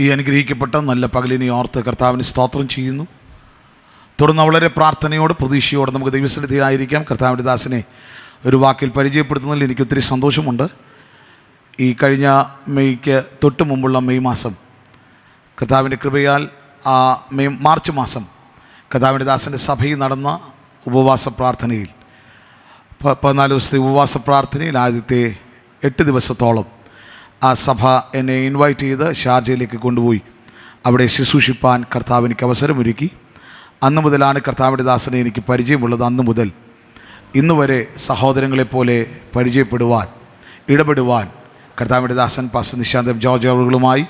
ഈ അനുഗ്രഹിക്കപ്പെട്ട നല്ല പകലിനെ ഓർത്ത് കർത്താവിന് സ്തോത്രം ചെയ്യുന്നു. തുടർന്ന് വളരെ പ്രാർത്ഥനയോട് പ്രതീക്ഷയോടെ നമുക്ക് ദൈവസന്നിധിയിലായിരിക്കാം. കർത്താവിൻ്റെ ദാസനെ ഒരു വാക്കിൽ പരിചയപ്പെടുത്തുന്നതിൽ എനിക്ക് ഒത്തിരി സന്തോഷമുണ്ട്. ഈ കഴിഞ്ഞ മെയ്ക്ക് തൊട്ട് മുമ്പുള്ള മെയ് മാസം കർത്താവിൻ്റെ കൃപയാൽ മാർച്ച് മാസം കർത്താവിൻ്റെ ദാസൻ്റെ സഭയിൽ നടന്ന ഉപവാസ പ്രാർത്ഥനയിൽ 14 ദിവസത്തെ ഉപവാസ പ്രാർത്ഥനയിൽ ആദ്യത്തെ 8 ദിവസത്തോളം ആ സഭ എന്നെ ഇൻവൈറ്റ് ചെയ്ത് ഷാർജയിലേക്ക് കൊണ്ടുപോയി അവിടെ ശുശ്രൂഷിപ്പാൻ കർത്താവ് എനിക്ക് അവസരമൊരുക്കി. അന്ന് മുതലാണ് കർത്താവിൻ്റെ ദാസനെ എനിക്ക് പരിചയമുള്ളത്. അന്ന് മുതൽ ഇന്ന് വരെ സഹോദരങ്ങളെപ്പോലെ പരിചയപ്പെടുവാൻ, ഇടപെടുവാൻ കർത്താവിൻ്റെ ദാസൻ പാസ്റ്റർ നിശാന്തം ജോർജ് അവറുകളുമായി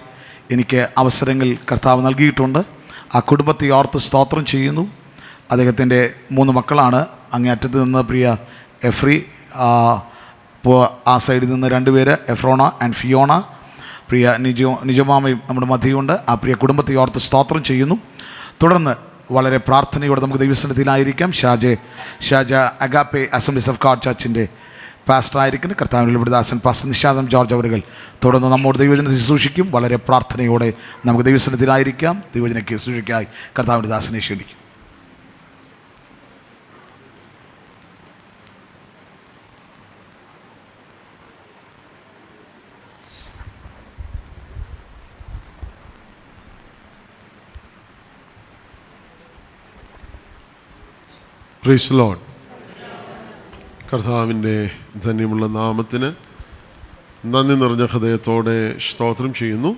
എനിക്ക് അവസരങ്ങൾ കർത്താവ് നൽകിയിട്ടുണ്ട്. ആ കുടുംബത്തെ ഓർത്ത് സ്തോത്രം ചെയ്യുന്നു. അദ്ദേഹത്തിൻ്റെ 3 മക്കളാണ്. അങ്ങേയറ്റത്ത് നിന്ന് പ്രിയ എഫ്രി, ഇപ്പോൾ ആ സൈഡിൽ നിന്ന് 2 പേര് എഫ്രോണ ആൻഡ് ഫിയോണ, പ്രിയ നിജമാമയും നമ്മുടെ മധ്യയുണ്ട്. ആ പ്രിയ കുടുംബത്തെ ഓർത്ത് സ്തോത്രം ചെയ്യുന്നു. തുടർന്ന് വളരെ പ്രാർത്ഥനയോടെ നമുക്ക് ദൈവസന്നിധിയിലായിരിക്കാം. ഷാജ അഗാപ്പെ അസംബ്ലീസ് ഓഫ് ഗോഡ് ചർച്ചിൻ്റെ പാസ്റ്ററായിരിക്കുന്ന കർത്താവിൻ്റെ ദാസൻ പാസ്റ്റർ നിശാന്തം ജോർജ് അവറുകൾ തുടർന്ന് നമ്മോട് ദൈവജനത്തെ ശുശ്രൂഷിക്കും. വളരെ പ്രാർത്ഥനയോടെ നമുക്ക് ദൈവസന്നിധിയിലായിരിക്കാം. ദൈവജനಕ್ಕೆ ശുശ്രൂഷയ്ക്കായി കർത്താവിൻ്റെ ദാസനെ ക്ഷണിക്കും. Praise the Lord. കർത്താവിൻ്റെ ധന്യമുള്ള നാമത്തിന് നന്ദി നിറഞ്ഞ ഹൃദയത്തോടെ സ്തോത്രം ചെയ്യുന്നു.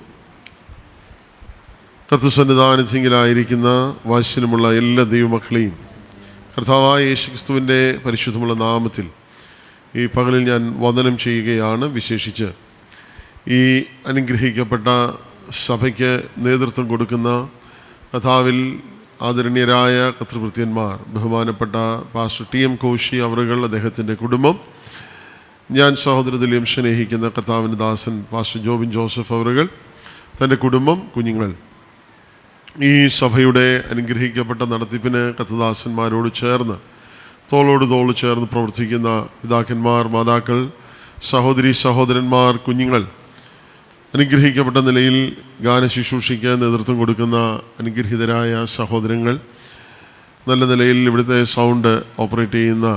കർത്തൃസന്നിധാനത്തിലായിരിക്കുന്ന വാത്സല്യമുള്ള എല്ലാ ദൈവമക്കളെയും കർത്താവായ യേശുക്രിസ്തുവിൻ്റെ പരിശുദ്ധമുള്ള നാമത്തിൽ ഈ പകലിൽ ഞാൻ വന്ദനം ചെയ്യുകയാണ്. വിശേഷിച്ച് ഈ അനുഗ്രഹിക്കപ്പെട്ട സഭയ്ക്ക് നേതൃത്വം കൊടുക്കുന്ന കർത്താവിൽ ആദരണീയരായ കർത്തൃഭൃത്യന്മാർ, ബഹുമാനപ്പെട്ട പാസ്റ്റർ ടി.എം. കോശി അവറുകൾ, അദ്ദേഹത്തിൻ്റെ കുടുംബം, ഞാൻ സഹോദരതുല്യം സ്നേഹിക്കുന്ന കർത്താവിൻ്റെ ദാസൻ പാസ്റ്റർ ജോബിൻ ജോസഫ് അവറുകൾ, തൻ്റെ കുടുംബം, കുഞ്ഞുങ്ങൾ, ഈ സഭയുടെ അനുഗ്രഹിക്കപ്പെട്ട നടത്തിപ്പിന് കർത്തൃദാസന്മാരോട് ചേർന്ന് തോളോട് തോൾ ചേർന്ന് പ്രവർത്തിക്കുന്ന പിതാക്കന്മാർ, മാതാക്കൾ, സഹോദരി സഹോദരന്മാർ, കുഞ്ഞുങ്ങൾ, അനുഗ്രഹിക്കപ്പെട്ട നിലയിൽ ഗാനശുശ്രൂഷയ്ക്ക് നേതൃത്വം കൊടുക്കുന്ന അനുഗ്രഹീതരായ സഹോദരങ്ങൾ, നല്ല നിലയിൽ ഇവിടുത്തെ സൗണ്ട് ഓപ്പറേറ്റ് ചെയ്യുന്ന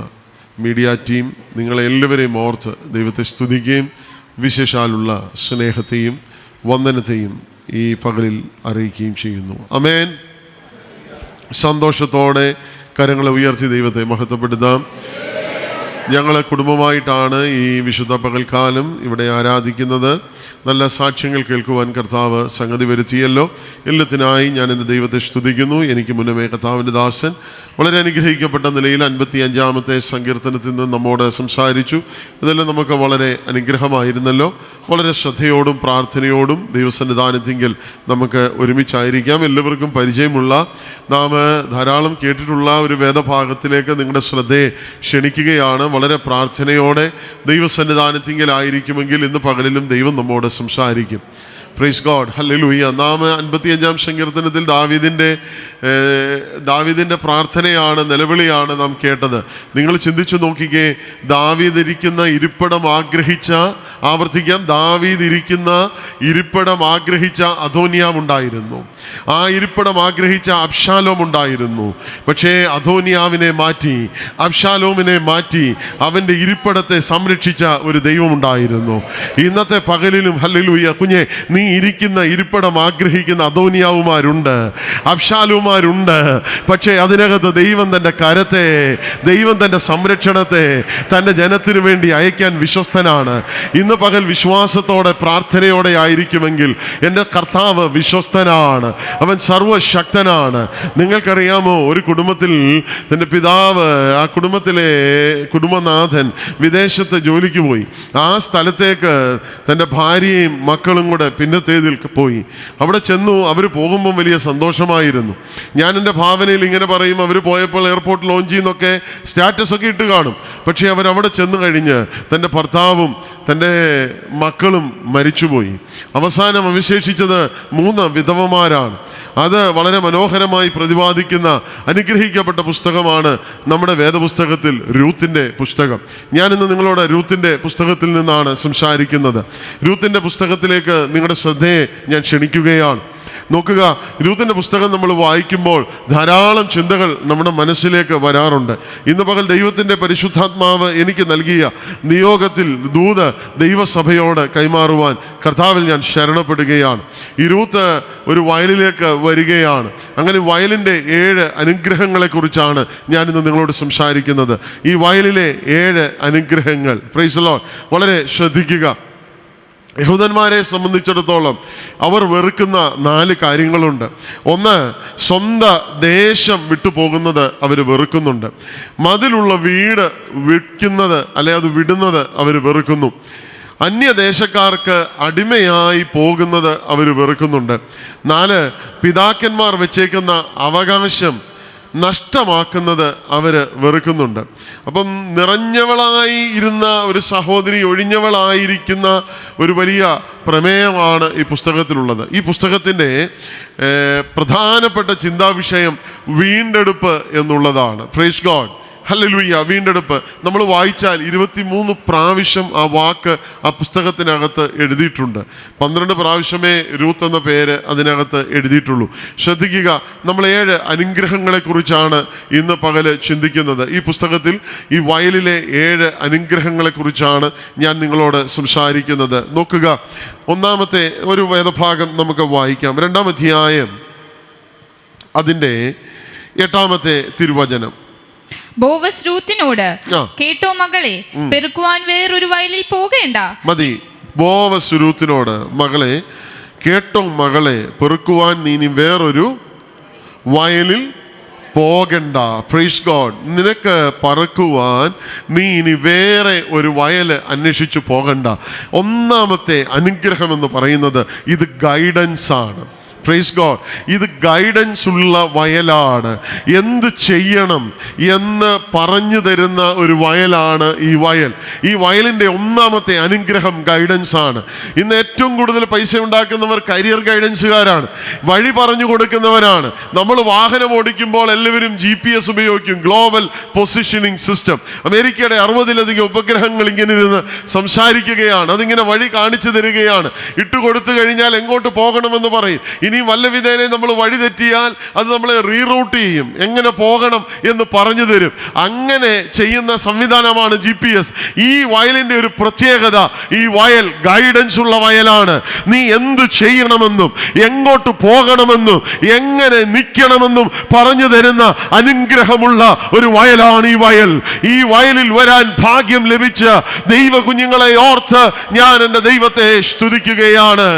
മീഡിയ ടീം, നിങ്ങളെല്ലാവരെയും ഓർത്ത് ദൈവത്തെ സ്തുതിക്കുകയും വിശേഷാലുള്ള സ്നേഹത്തെയും വന്ദനത്തെയും ഈ പകലിൽ അറിയിക്കുകയും ചെയ്യുന്നു. ആമേൻ. സന്തോഷത്തോടെ കരങ്ങളെ ഉയർത്തി ദൈവത്തെ മഹത്വപ്പെടുത്താം. ഞങ്ങളെ കുടുംബമായിട്ടാണ് ഈ വിശുദ്ധ പകൽക്കാലം ഇവിടെ ആരാധിക്കുന്നത്. നല്ല സാക്ഷ്യങ്ങൾ കേൾക്കുവാൻ കർത്താവ് സംഗതി വരുത്തിയല്ലോ. എല്ലാത്തിനായി ഞാൻ എൻ്റെ ദൈവത്തെ സ്തുതിക്കുന്നു. എനിക്ക് മുന്നമേ കർത്താവിൻ്റെ ദാസൻ വളരെ അനുഗ്രഹിക്കപ്പെട്ട നിലയിൽ 55-ാമത്തെ സങ്കീർത്തനത്തിൽ നിന്ന് നമ്മോട് സംസാരിച്ചു. ഇതെല്ലാം നമുക്ക് വളരെ അനുഗ്രഹമായിരുന്നല്ലോ. വളരെ ശ്രദ്ധയോടും പ്രാർത്ഥനയോടും ദൈവസന്നിധാനത്തിങ്കിൽ നമുക്ക് ഒരുമിച്ചായിരിക്കാം. എല്ലാവർക്കും പരിചയമുള്ള, നാം ധാരാളം കേട്ടിട്ടുള്ള ഒരു വേദഭാഗത്തിലേക്ക് നിങ്ങളുടെ ശ്രദ്ധയെ ക്ഷണിക്കുകയാണ്. വളരെ പ്രാർത്ഥനയോടെ ദൈവസന്നിധാനത്തിങ്കിലായിരിക്കുമെങ്കിൽ ഇന്ന് പകലിലും ദൈവം നമ്മോട് സംസാരിക്കും. Price God, hallelujah. നാം 55-ാം സങ്കീർത്തനത്തിൽ ദാവീദിൻ്റെ പ്രാർത്ഥനയാണ്, നിലവിളിയാണ് നാം കേട്ടത്. നിങ്ങൾ ചിന്തിച്ചു നോക്കിക്കേ, ദാവീദ് ഇരിക്കുന്ന ഇരിപ്പിടം ആവർത്തിക്കാം, ദാവീദ് ഇരിക്കുന്ന ഇരിപ്പിടം ആഗ്രഹിച്ച അദോനിയാം ഉണ്ടായിരുന്നു. ആ ഇരിപ്പിടം ആഗ്രഹിച്ച അബ്ശാലോം ഉണ്ടായിരുന്നു. പക്ഷേ അദോനിയാവിനെ മാറ്റി, അബ്ശാലോമിനെ മാറ്റി അവൻ്റെ ഇരിപ്പിടത്തെ സംരക്ഷിച്ച ഒരു ദൈവമുണ്ടായിരുന്നു. ഇന്നത്തെ പകലിലും ഹല്ലേലൂയ, കുഞ്ഞെ, നീ ഇരിക്കുന്ന ഇരിപ്പിടം ആഗ്രഹിക്കുന്ന അദോനിയാവുമാരുണ്ട്, അബ്ശാലോമാരുണ്ട്. പക്ഷേ അതിനകത്ത് ദൈവം തൻ്റെ കരത്തെ, ദൈവം തൻ്റെ സംരക്ഷണത്തെ തൻ്റെ ജനത്തിനു വേണ്ടി അയക്കാൻ വിശ്വസ്തനാണ്. ഇന്ന് പകൽ വിശ്വാസത്തോടെ പ്രാർത്ഥനയോടെ ആയിരിക്കുമെങ്കിൽ എൻ്റെ കർത്താവ് വിശ്വസ്തനാണ്, അവൻ സർവശക്തനാണ്. നിങ്ങൾക്കറിയാമോ, ഒരു കുടുംബത്തിൽ തൻ്റെ പിതാവ്, ആ കുടുംബത്തിലെ കുടുംബനാഥൻ വിദേശത്ത് ജോലിക്ക് പോയി. ആ സ്ഥലത്തേക്ക് തൻ്റെ ഭാര്യയും മക്കളും കൂടെ പിന്നത്തേതിൽ പോയി. അവിടെ ചെന്നു. അവർ പോകുമ്പം വലിയ സന്തോഷമായിരുന്നു. ഞാൻ എൻ്റെ ഭാവനയിൽ ഇങ്ങനെ പറയും, അവർ പോയപ്പോൾ എയർപോർട്ട് ലോഞ്ചിൽ നിന്നൊക്കെ സ്റ്റാറ്റസ് ഒക്കെ ഇട്ട് കാണും. പക്ഷേ അവരവിടെ ചെന്ന് കഴിഞ്ഞ് തൻ്റെ ഭർത്താവും തൻ്റെ മക്കളും മരിച്ചുപോയി. അവസാനം അവശേഷിച്ചത് 3 വിധവമാരാണ്. അത് വളരെ മനോഹരമായി പ്രതിപാദിക്കുന്ന അനുഗ്രഹിക്കപ്പെട്ട പുസ്തകമാണ് നമ്മുടെ വേദപുസ്തകത്തിൽ രൂത്തിൻ്റെ പുസ്തകം. ഞാനിന്ന് നിങ്ങളോട് രൂത്തിൻ്റെ പുസ്തകത്തിൽ നിന്നാണ് സംസാരിക്കുന്നത്. രൂത്തിൻ്റെ പുസ്തകത്തിലേക്ക് നിങ്ങളുടെ ശ്രദ്ധയെ ഞാൻ ക്ഷണിക്കുകയാണ്. നോക്കുക, രൂത്തിൻ്റെ പുസ്തകം നമ്മൾ വായിക്കുമ്പോൾ ധാരാളം ചിന്തകൾ നമ്മുടെ മനസ്സിലേക്ക് വരാറുണ്ട്. ഇന്ന് പകൽ ദൈവത്തിൻ്റെ പരിശുദ്ധാത്മാവ് എനിക്ക് നൽകിയ നിയോഗത്തിൽ ദൂത് ദൈവസഭയോട് കൈമാറുവാൻ കർത്താവിൽ ഞാൻ ശരണപ്പെടുകയാണ്. ഈ രൂത്ത് ഒരു വയലിലേക്ക് വരികയാണ്. അങ്ങനെ വയലിൻ്റെ 7 അനുഗ്രഹങ്ങളെക്കുറിച്ചാണ് ഞാനിന്ന് നിങ്ങളോട് സംസാരിക്കുന്നത്. ഈ വയലിലെ 7 അനുഗ്രഹങ്ങൾ, പ്രൈസ് ദി ലോർഡ്, വളരെ ശ്രദ്ധിക്കുക. യഹൂദന്മാരെ സംബന്ധിച്ചിടത്തോളം അവർ വെറുക്കുന്ന 4 കാര്യങ്ങളുണ്ട്. ഒന്ന്, സ്വന്തം ദേശം വിട്ടുപോകുന്നത് അവർ വെറുക്കുന്നുണ്ട്. മതിലുള്ള വീട് വിൽക്കുന്നത് അല്ലെ അത് വിടുന്നത് അവർ വെറുക്കുന്നു. അന്യദേശക്കാർക്ക് അടിമയായി പോകുന്നത് അവർ വെറുക്കുന്നുണ്ട്. 4, പിതാക്കന്മാർ വെച്ചേക്കുന്ന അവകാശം നഷ്ടമാക്കുന്നത് അവർ വെറുക്കുന്നുണ്ട്. അപ്പം നിറഞ്ഞവളായി ഇരുന്ന ഒരു സഹോദരി ഒഴിഞ്ഞവളായിരിക്കുന്ന ഒരു വലിയ പ്രമേയമാണ് ഈ പുസ്തകത്തിലുള്ളത്. ഈ പുസ്തകത്തിൻ്റെ പ്രധാനപ്പെട്ട ചിന്താവിഷയം വീണ്ടെടുപ്പ് എന്നുള്ളതാണ്. Price God, hallelujah. വീണ്ടെടുപ്പ് നമ്മൾ വായിച്ചാൽ 23 പ്രാവശ്യം ആ വാക്ക് ആ പുസ്തകത്തിനകത്ത് എഴുതിയിട്ടുണ്ട്. 12 പ്രാവശ്യമേ രൂത്ത് എന്ന പേര് അതിനകത്ത് എഴുതിയിട്ടുള്ളൂ. ശ്രദ്ധിക്കുക, നമ്മൾ 7 അനുഗ്രഹങ്ങളെക്കുറിച്ചാണ് ഇന്ന് പകല് ചിന്തിക്കുന്നത്. ഈ പുസ്തകത്തിൽ ഈ വയലിലെ 7 അനുഗ്രഹങ്ങളെക്കുറിച്ചാണ് ഞാൻ നിങ്ങളോട് സംസാരിക്കുന്നത്. നോക്കുക, ഒന്നാമത്തെ ഒരു വേദഭാഗം നമുക്ക് വായിക്കാം. 2-ാം അധ്യായം അതിൻ്റെ 8-ാമത്തെ തിരുവചനം. ബോവസ് രൂത്തിനോട്, കേട്ടോ മകളെ, പെറുക്കുവാൻ വേറൊരു വയലിൽ പോകേണ്ട. മതി. ബോവസ് രൂത്തിനോട്, മകളെ, കേട്ടോ മകളെ, പെറുക്കുവാൻ നീ ഇനി വേറൊരു വയലിൽ പോകണ്ട. Praise God. നിനക്ക് പറക്കുവാൻ നീ ഇനി വേറെ ഒരു വയൽ അന്വേഷിച്ചു പോകണ്ട. ഒന്നാമത്തെ അനുഗ്രഹം എന്ന് പറയുന്നത് ഇത് ഗൈഡൻസ് ആണ്. Price God. ഇത് ഗൈഡൻസ് ഉള്ള വയലാണ്. എന്ത് ചെയ്യണം എന്ന് പറഞ്ഞു തരുന്ന ഒരു വയലാണ് ഈ വയൽ. ഈ വയലിൻ്റെ ഒന്നാമത്തെ അനുഗ്രഹം ഗൈഡൻസ് ആണ്. ഇന്ന് ഏറ്റവും കൂടുതൽ പൈസ ഉണ്ടാക്കുന്നവർ കരിയർ ഗൈഡൻസുകാരാണ്, വഴി പറഞ്ഞു കൊടുക്കുന്നവരാണ്. നമ്മൾ വാഹനം ഓടിക്കുമ്പോൾ എല്ലാവരും GPS ഉപയോഗിക്കും, ഗ്ലോബൽ പൊസിഷനിങ് സിസ്റ്റം. അമേരിക്കയുടെ 60-ലധികം ഉപഗ്രഹങ്ങൾ ഇങ്ങനെ ഇരുന്ന് സംസാരിക്കുകയാണ്. അതിങ്ങനെ വഴി കാണിച്ചു തരികയാണ്. ഇട്ടുകൊടുത്തു കഴിഞ്ഞാൽ എങ്ങോട്ട് പോകണമെന്ന് പറയും. ഇനി വല്ല വിധേനെ നമ്മൾ വഴി തെറ്റിയാൽ അത് നമ്മളെ റീറൂട്ട് ചെയ്യും, എങ്ങനെ പോകണം എന്ന് പറഞ്ഞു തരും. അങ്ങനെ ചെയ്യുന്ന സംവിധാനമാണ് GPS. ഈ വയലിൻ്റെ ഒരു പ്രത്യേകത, ഈ വയൽ ഗൈഡൻസ് ഉള്ള വയലാണ്. നീ എന്ത് ചെയ്യണമെന്നും എങ്ങോട്ട് പോകണമെന്നും എങ്ങനെ നിൽക്കണമെന്നും പറഞ്ഞു തരുന്ന അനുഗ്രഹമുള്ള ഒരു വയലാണ് ഈ വയൽ. ഈ വയലിൽ വരാൻ ഭാഗ്യം ലഭിച്ച ദൈവ കുഞ്ഞുങ്ങളെ ഓർത്ത് ഞാൻ എൻ്റെ ദൈവത്തെ സ്തുതിക്കുകയാണ്.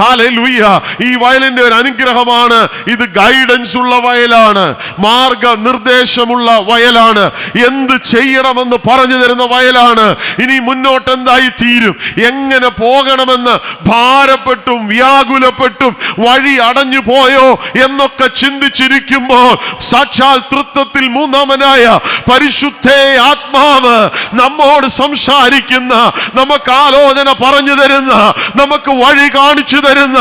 ഹല്ലേലൂയ. ഈ വയലിൻ്റെ ഒരു അനുഗ്രഹമാണ്. ഇത് ഗൈഡൻസ് ഉള്ള വയലാണ്, മാർഗനിർദ്ദേശമുള്ള വയലാണ്, എന്ത് ചെയ്യണമെന്ന് പറഞ്ഞു തരുന്ന വയലാണ്. ഇനി മുന്നോട്ട് എന്തായി തീരും, എങ്ങനെ പോകണമെന്ന് ഭാരപ്പെട്ടും വ്യാകുലപ്പെട്ടും വഴി അടഞ്ഞു പോയോ എന്നൊക്കെ ചിന്തിച്ചിരിക്കുമ്പോൾ സാക്ഷാൽ തൃത്വത്തിൽ 3-ാമനായ പരിശുദ്ധ ആത്മാവ് നമ്മോട് സംസാരിക്കുന്ന, നമുക്ക് ആലോചന പറഞ്ഞു തരുന്ന, നമുക്ക് വഴി കാണിച്ചു തരുന്ന,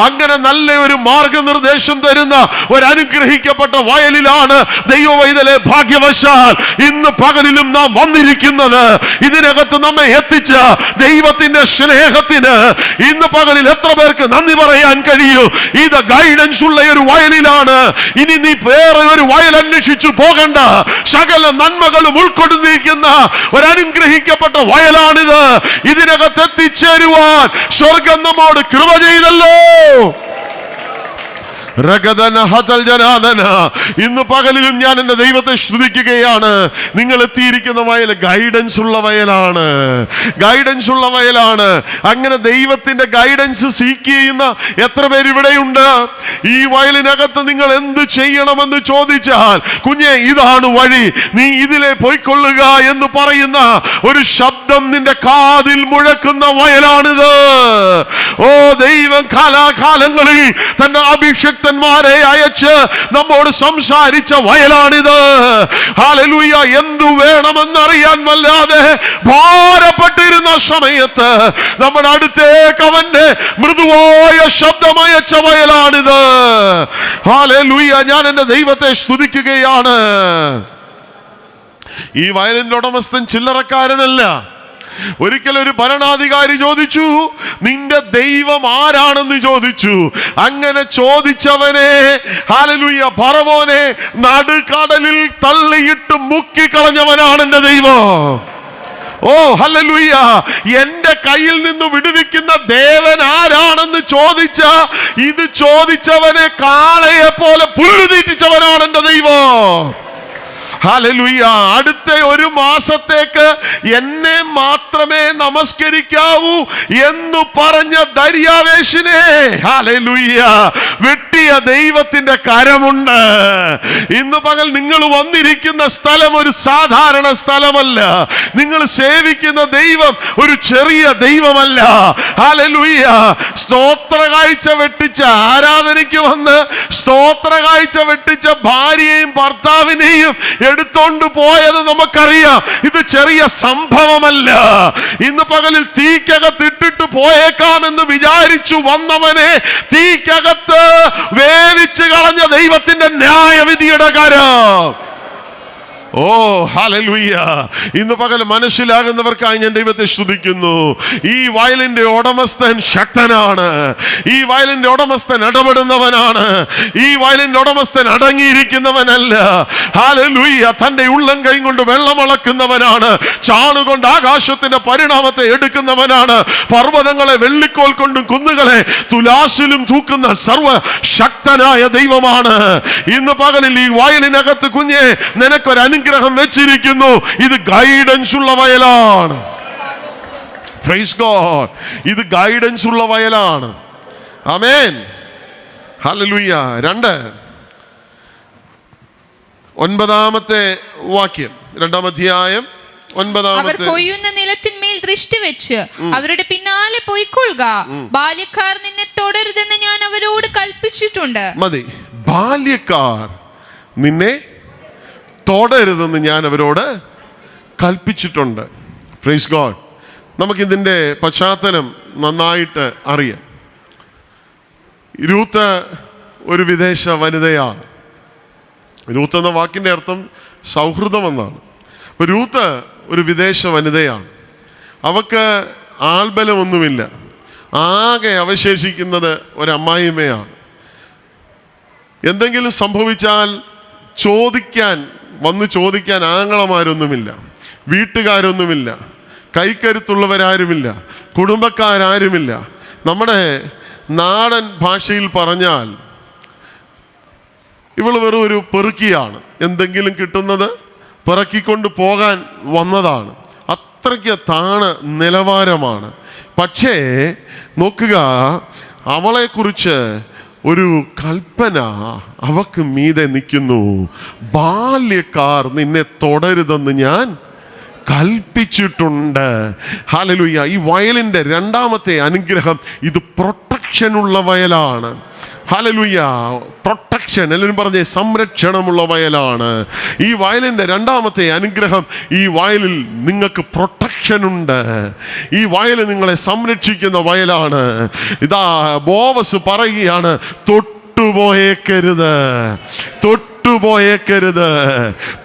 അങ്ങനെ നല്ല ഒരു മാർഗനിർദ്ദേശം തരുന്ന ഒരു അനുഗ്രഹിക്കപ്പെട്ട വയലിലാണ് ദൈവവൈതലെ ഭാഗ്യവശാൽ ഇന്ന് പകലിലും നാം വന്നിരിക്കുന്നത്. ഇതിനകത്ത് നമ്മെ എത്തിച്ച ദൈവത്തിന്റെ സ്നേഹത്തിന് ഇന്ന് പകലിൽ എത്ര പേർക്ക് നന്ദി പറയാൻ കഴിയും? ഇത് ഗൈഡൻസ് ഉള്ള ഒരു വയലിലാണ്. ഇനി നീ വേറെ ഒരു വയൽ അന്വേഷിച്ചു പോകണ്ട. സകല നന്മകളും ഉൾക്കൊണ്ടിരിക്കുന്ന ഒരു അനുഗ്രഹിക്കപ്പെട്ട വയലാണിത്. ഇതിനകത്ത് എത്തിച്ചേരുവാൻ സ്വർഗം നമ്മോട് കൃപ ചെയ്തല്ലോ. ഇന്ന് പകലിലും ഞാൻ എൻ്റെ ദൈവത്തെ സ്തുതിക്കുകയാണ്. നിങ്ങൾ എത്തിയിരിക്കുന്ന വയൽ ഗൈഡൻസ് ഉള്ള വയലാണ്, ഗൈഡൻസ് ഉള്ള വയലാണ്. അങ്ങനെ ദൈവത്തിന്റെ ഗൈഡൻസ് സീക്ക് ചെയ്യുന്ന എത്ര പേര് ഇവിടെയുണ്ട്? ഈ വയലിനകത്ത് നിങ്ങൾ എന്ത് ചെയ്യണമെന്ന് ചോദിച്ചാൽ, കുഞ്ഞെ ഇതാണ് വഴി, നീ ഇതിലെ പോയിക്കൊള്ളുക എന്ന് പറയുന്ന ഒരു ശബ്ദം ദൈവം നിന്റെ കാതിൽ മുഴക്കുന്ന വയലാണിത്. ഓ, ദൈവം കാലാകാലങ്ങളിൽ തന്റെ അഭിഷിക്തന്മാരെ അയച്ച് നമ്മോട് സംസാരിച്ച വയലാണിത്. ഹല്ലേലൂയ. എന്തു വേണമെന്നറിയാൻ വല്ലാതെ ഭാരപ്പെട്ടിരുന്ന സമയത്ത് നമ്മുടെ അടുത്തേക്ക് അവന്റെ മൃദുവായ ശബ്ദമയച്ച വയലാണിത്. ഹല്ലേലൂയ. ഞാൻ എന്റെ ദൈവത്തെ സ്തുതിക്കുകയാണ്. ഈ വയലിന്റെ ഉടമസ്ഥൻ ചില്ലറക്കാരനല്ല. ഒരിക്കൽ ഒരു ഭരണാധികാരി ചോദിച്ചു, നിന്റെ ദൈവം ആരാണെന്ന് ചോദിച്ചു. അങ്ങനെ ചോദിച്ചവനെ ഹല്ലേലൂയ ഫറവോനെ നടുക്കടലിൽ തള്ളിയിട്ട് മുക്കിക്കളഞ്ഞവനാണ് എന്റെ ദൈവം. ഓ ഹല്ലേലൂയ. എന്റെ കയ്യിൽ നിന്ന് വിടുവിക്കുന്ന ദേവൻ ആരാണെന്ന് ഇത് ചോദിച്ചവനെ കാളയെ പോലെ പുല്ലുതീറ്റിച്ചവനാണ് എന്റെ ദൈവം. ഹല്ലേലൂയ. അടുത്ത ഒരു മാസത്തേക്ക് എന്നെ മാത്രമേ നമസ്കരിക്കാവൂ എന്ന് പറഞ്ഞ ദര്യാവേശിനെ ഹല്ലേലൂയ വെട്ടിയ ദൈവത്തിന്റെ കരമുണ്ട്. ഇന്ന് പകൽ നിങ്ങൾ വന്നിരിക്കുന്ന സ്ഥലം ഒരു സാധാരണ സ്ഥലമല്ല. നിങ്ങൾ സേവിക്കുന്ന ദൈവം ഒരു ചെറിയ ദൈവമല്ല. ഹല്ലേലൂയ. സ്തോത്ര കാഴ്ച വെട്ടിച്ച ആരാധനയ്ക്ക് വന്ന് സ്തോത്ര കാഴ്ച വെട്ടിച്ച ഭാര്യയെയും ഭർത്താവിനെയും എടുത്തോണ്ട് പോയത് നമുക്കറിയാം. ഇത് ചെറിയ സംഭവമല്ല. ഇന്ന് പകലിൽ തീക്കകത്തിട്ടിട്ട് പോയേക്കാമെന്ന് വിചാരിച്ചു വന്നവനെ തീക്കകത്ത് വേവിച്ച് കളഞ്ഞ ദൈവത്തിന്റെ ന്യായവിധിയുടെ കരം. ഓ ഹല്ലേലൂയ. ഇന്ന് പകൽ മനസ്സിലാകുന്നവർക്കായി ഞാൻ ദൈവത്തെ സ്തുതിക്കുന്നു. ഈ വയലിന്റെ ഉടമസ്ഥൻ ശക്തനാണ്. ഈ വയലിന്റെ ഉടമസ്ഥൻ ഇടപെടുന്നവനാണ്. ഈ വയലിന്റെ ഉടമസ്ഥൻ അടങ്ങിയിരിക്കുന്നവനല്ല. ഹല്ലേലൂയ. തന്റെ ഉള്ളം കൈ കൊണ്ട് വെള്ളം അളക്കുന്നവനാണ്. ചാണുകൊണ്ട് ആകാശത്തിന്റെ പരിണാമത്തെ എടുക്കുന്നവനാണ്. പർവ്വതങ്ങളെ വെള്ളിക്കോൽ കൊണ്ടും കുന്നുകളെ തുലാസിലും തൂക്കുന്ന സർവ ശക്തനായ ദൈവമാണ്. ഇന്ന് പകലിൽ ഈ വയലിനകത്ത് കുഞ്ഞെ നിനക്കൊരു അനുഗ്രഹം വെച്ചിരിക്കുന്നു. ഇത് ഗൈഡൻസ് ഉള്ള വയലാണ്. Praise God. ഇത് ഗൈഡൻസ് ഉള്ള വയലാണ്. ആമേൻ. ഹല്ലേലൂയ. 9-ാമത്തെ വാക്യം, 2-ാം അധ്യായം 9-ാമത്തെ. അവർ കൊയ്യുന്ന നിലത്തിന്മേൽ ദൃഷ്ടി വെച്ച് അവരുടെ പിന്നാലെ പോയിക്കൊള്ളുക. ബാല്യക്കാർ നിന്നെ തുടരുതെന്ന് ഞാൻ അവരോട് കൽപ്പിച്ചിട്ടുണ്ട്. മതി. ബാല്യക്കാർ നിന്നെ തൊടരുതെന്ന് ഞാൻ അവരോട് കൽപ്പിച്ചിട്ടുണ്ട്. Praise God. നമുക്കിതിൻ്റെ പശ്ചാത്തലം നന്നായിട്ട് അറിയാം. രൂത്ത് ഒരു വിദേശ വനിതയാണ്. രൂത്ത് എന്ന വാക്കിൻ്റെ അർത്ഥം സൗഹൃദം എന്നാണ്. അപ്പോൾ രൂത്ത് ഒരു വിദേശ വനിതയാണ്. അവക്ക് ആൾബലമൊന്നുമില്ല. ആകെ അവശേഷിക്കുന്നത് ഒരമ്മായിമ്മയാണ്. എന്തെങ്കിലും സംഭവിച്ചാൽ വന്ന് ചോദിക്കാൻ ആങ്ങളമാരൊന്നുമില്ല, വീട്ടുകാരൊന്നുമില്ല, കൈക്കരുത്തുള്ളവരാരുമില്ല, കുടുംബക്കാരാരുമില്ല. നമ്മുടെ നാടൻ ഭാഷയിൽ പറഞ്ഞാൽ ഇവൾ വെറും ഒരു പെറുക്കിയാണ്. എന്തെങ്കിലും കിട്ടുന്നത് പെറുക്കിക്കൊണ്ട് പോകാൻ വന്നതാണ്. അത്രയ്ക്ക് താണ നിലവാരമാണ്. പക്ഷേ നോക്കുക, അവളെക്കുറിച്ച് ഒരു കൽപ്പന അവക്ക് മീതെ നിൽക്കുന്നു. ബാല്യക്കാർ നിന്നെ തുടരുതെന്ന് ഞാൻ കൽപ്പിച്ചിട്ടുണ്ട്. ഹല്ലേലൂയ. ഈ വയലിൻ്റെ 2-ാമത്തെ അനുഗ്രഹം, ഇത് പ്രൊട്ടക്ഷനുള്ള വയലാണ്. ഹല്ലേലൂയ. പ്രൊട്ടക്ഷൻ, എല്ലാവരും പറഞ്ഞേ, സംരക്ഷണമുള്ള വയലാണ്. ഈ വയലിൻ്റെ 2-ാമത്തെ അനുഗ്രഹം, ഈ വയലിൽ നിങ്ങൾക്ക് പ്രൊട്ടക്ഷൻ ഉണ്ട്. ഈ വയൽ നിങ്ങളെ സംരക്ഷിക്കുന്ന വയലാണ്. ഇതാ ബോവസ് പറയുകയാണ്, തൊട്ടുപോയേക്കരുത്, തൊട്ടുപോയേക്കരുത്,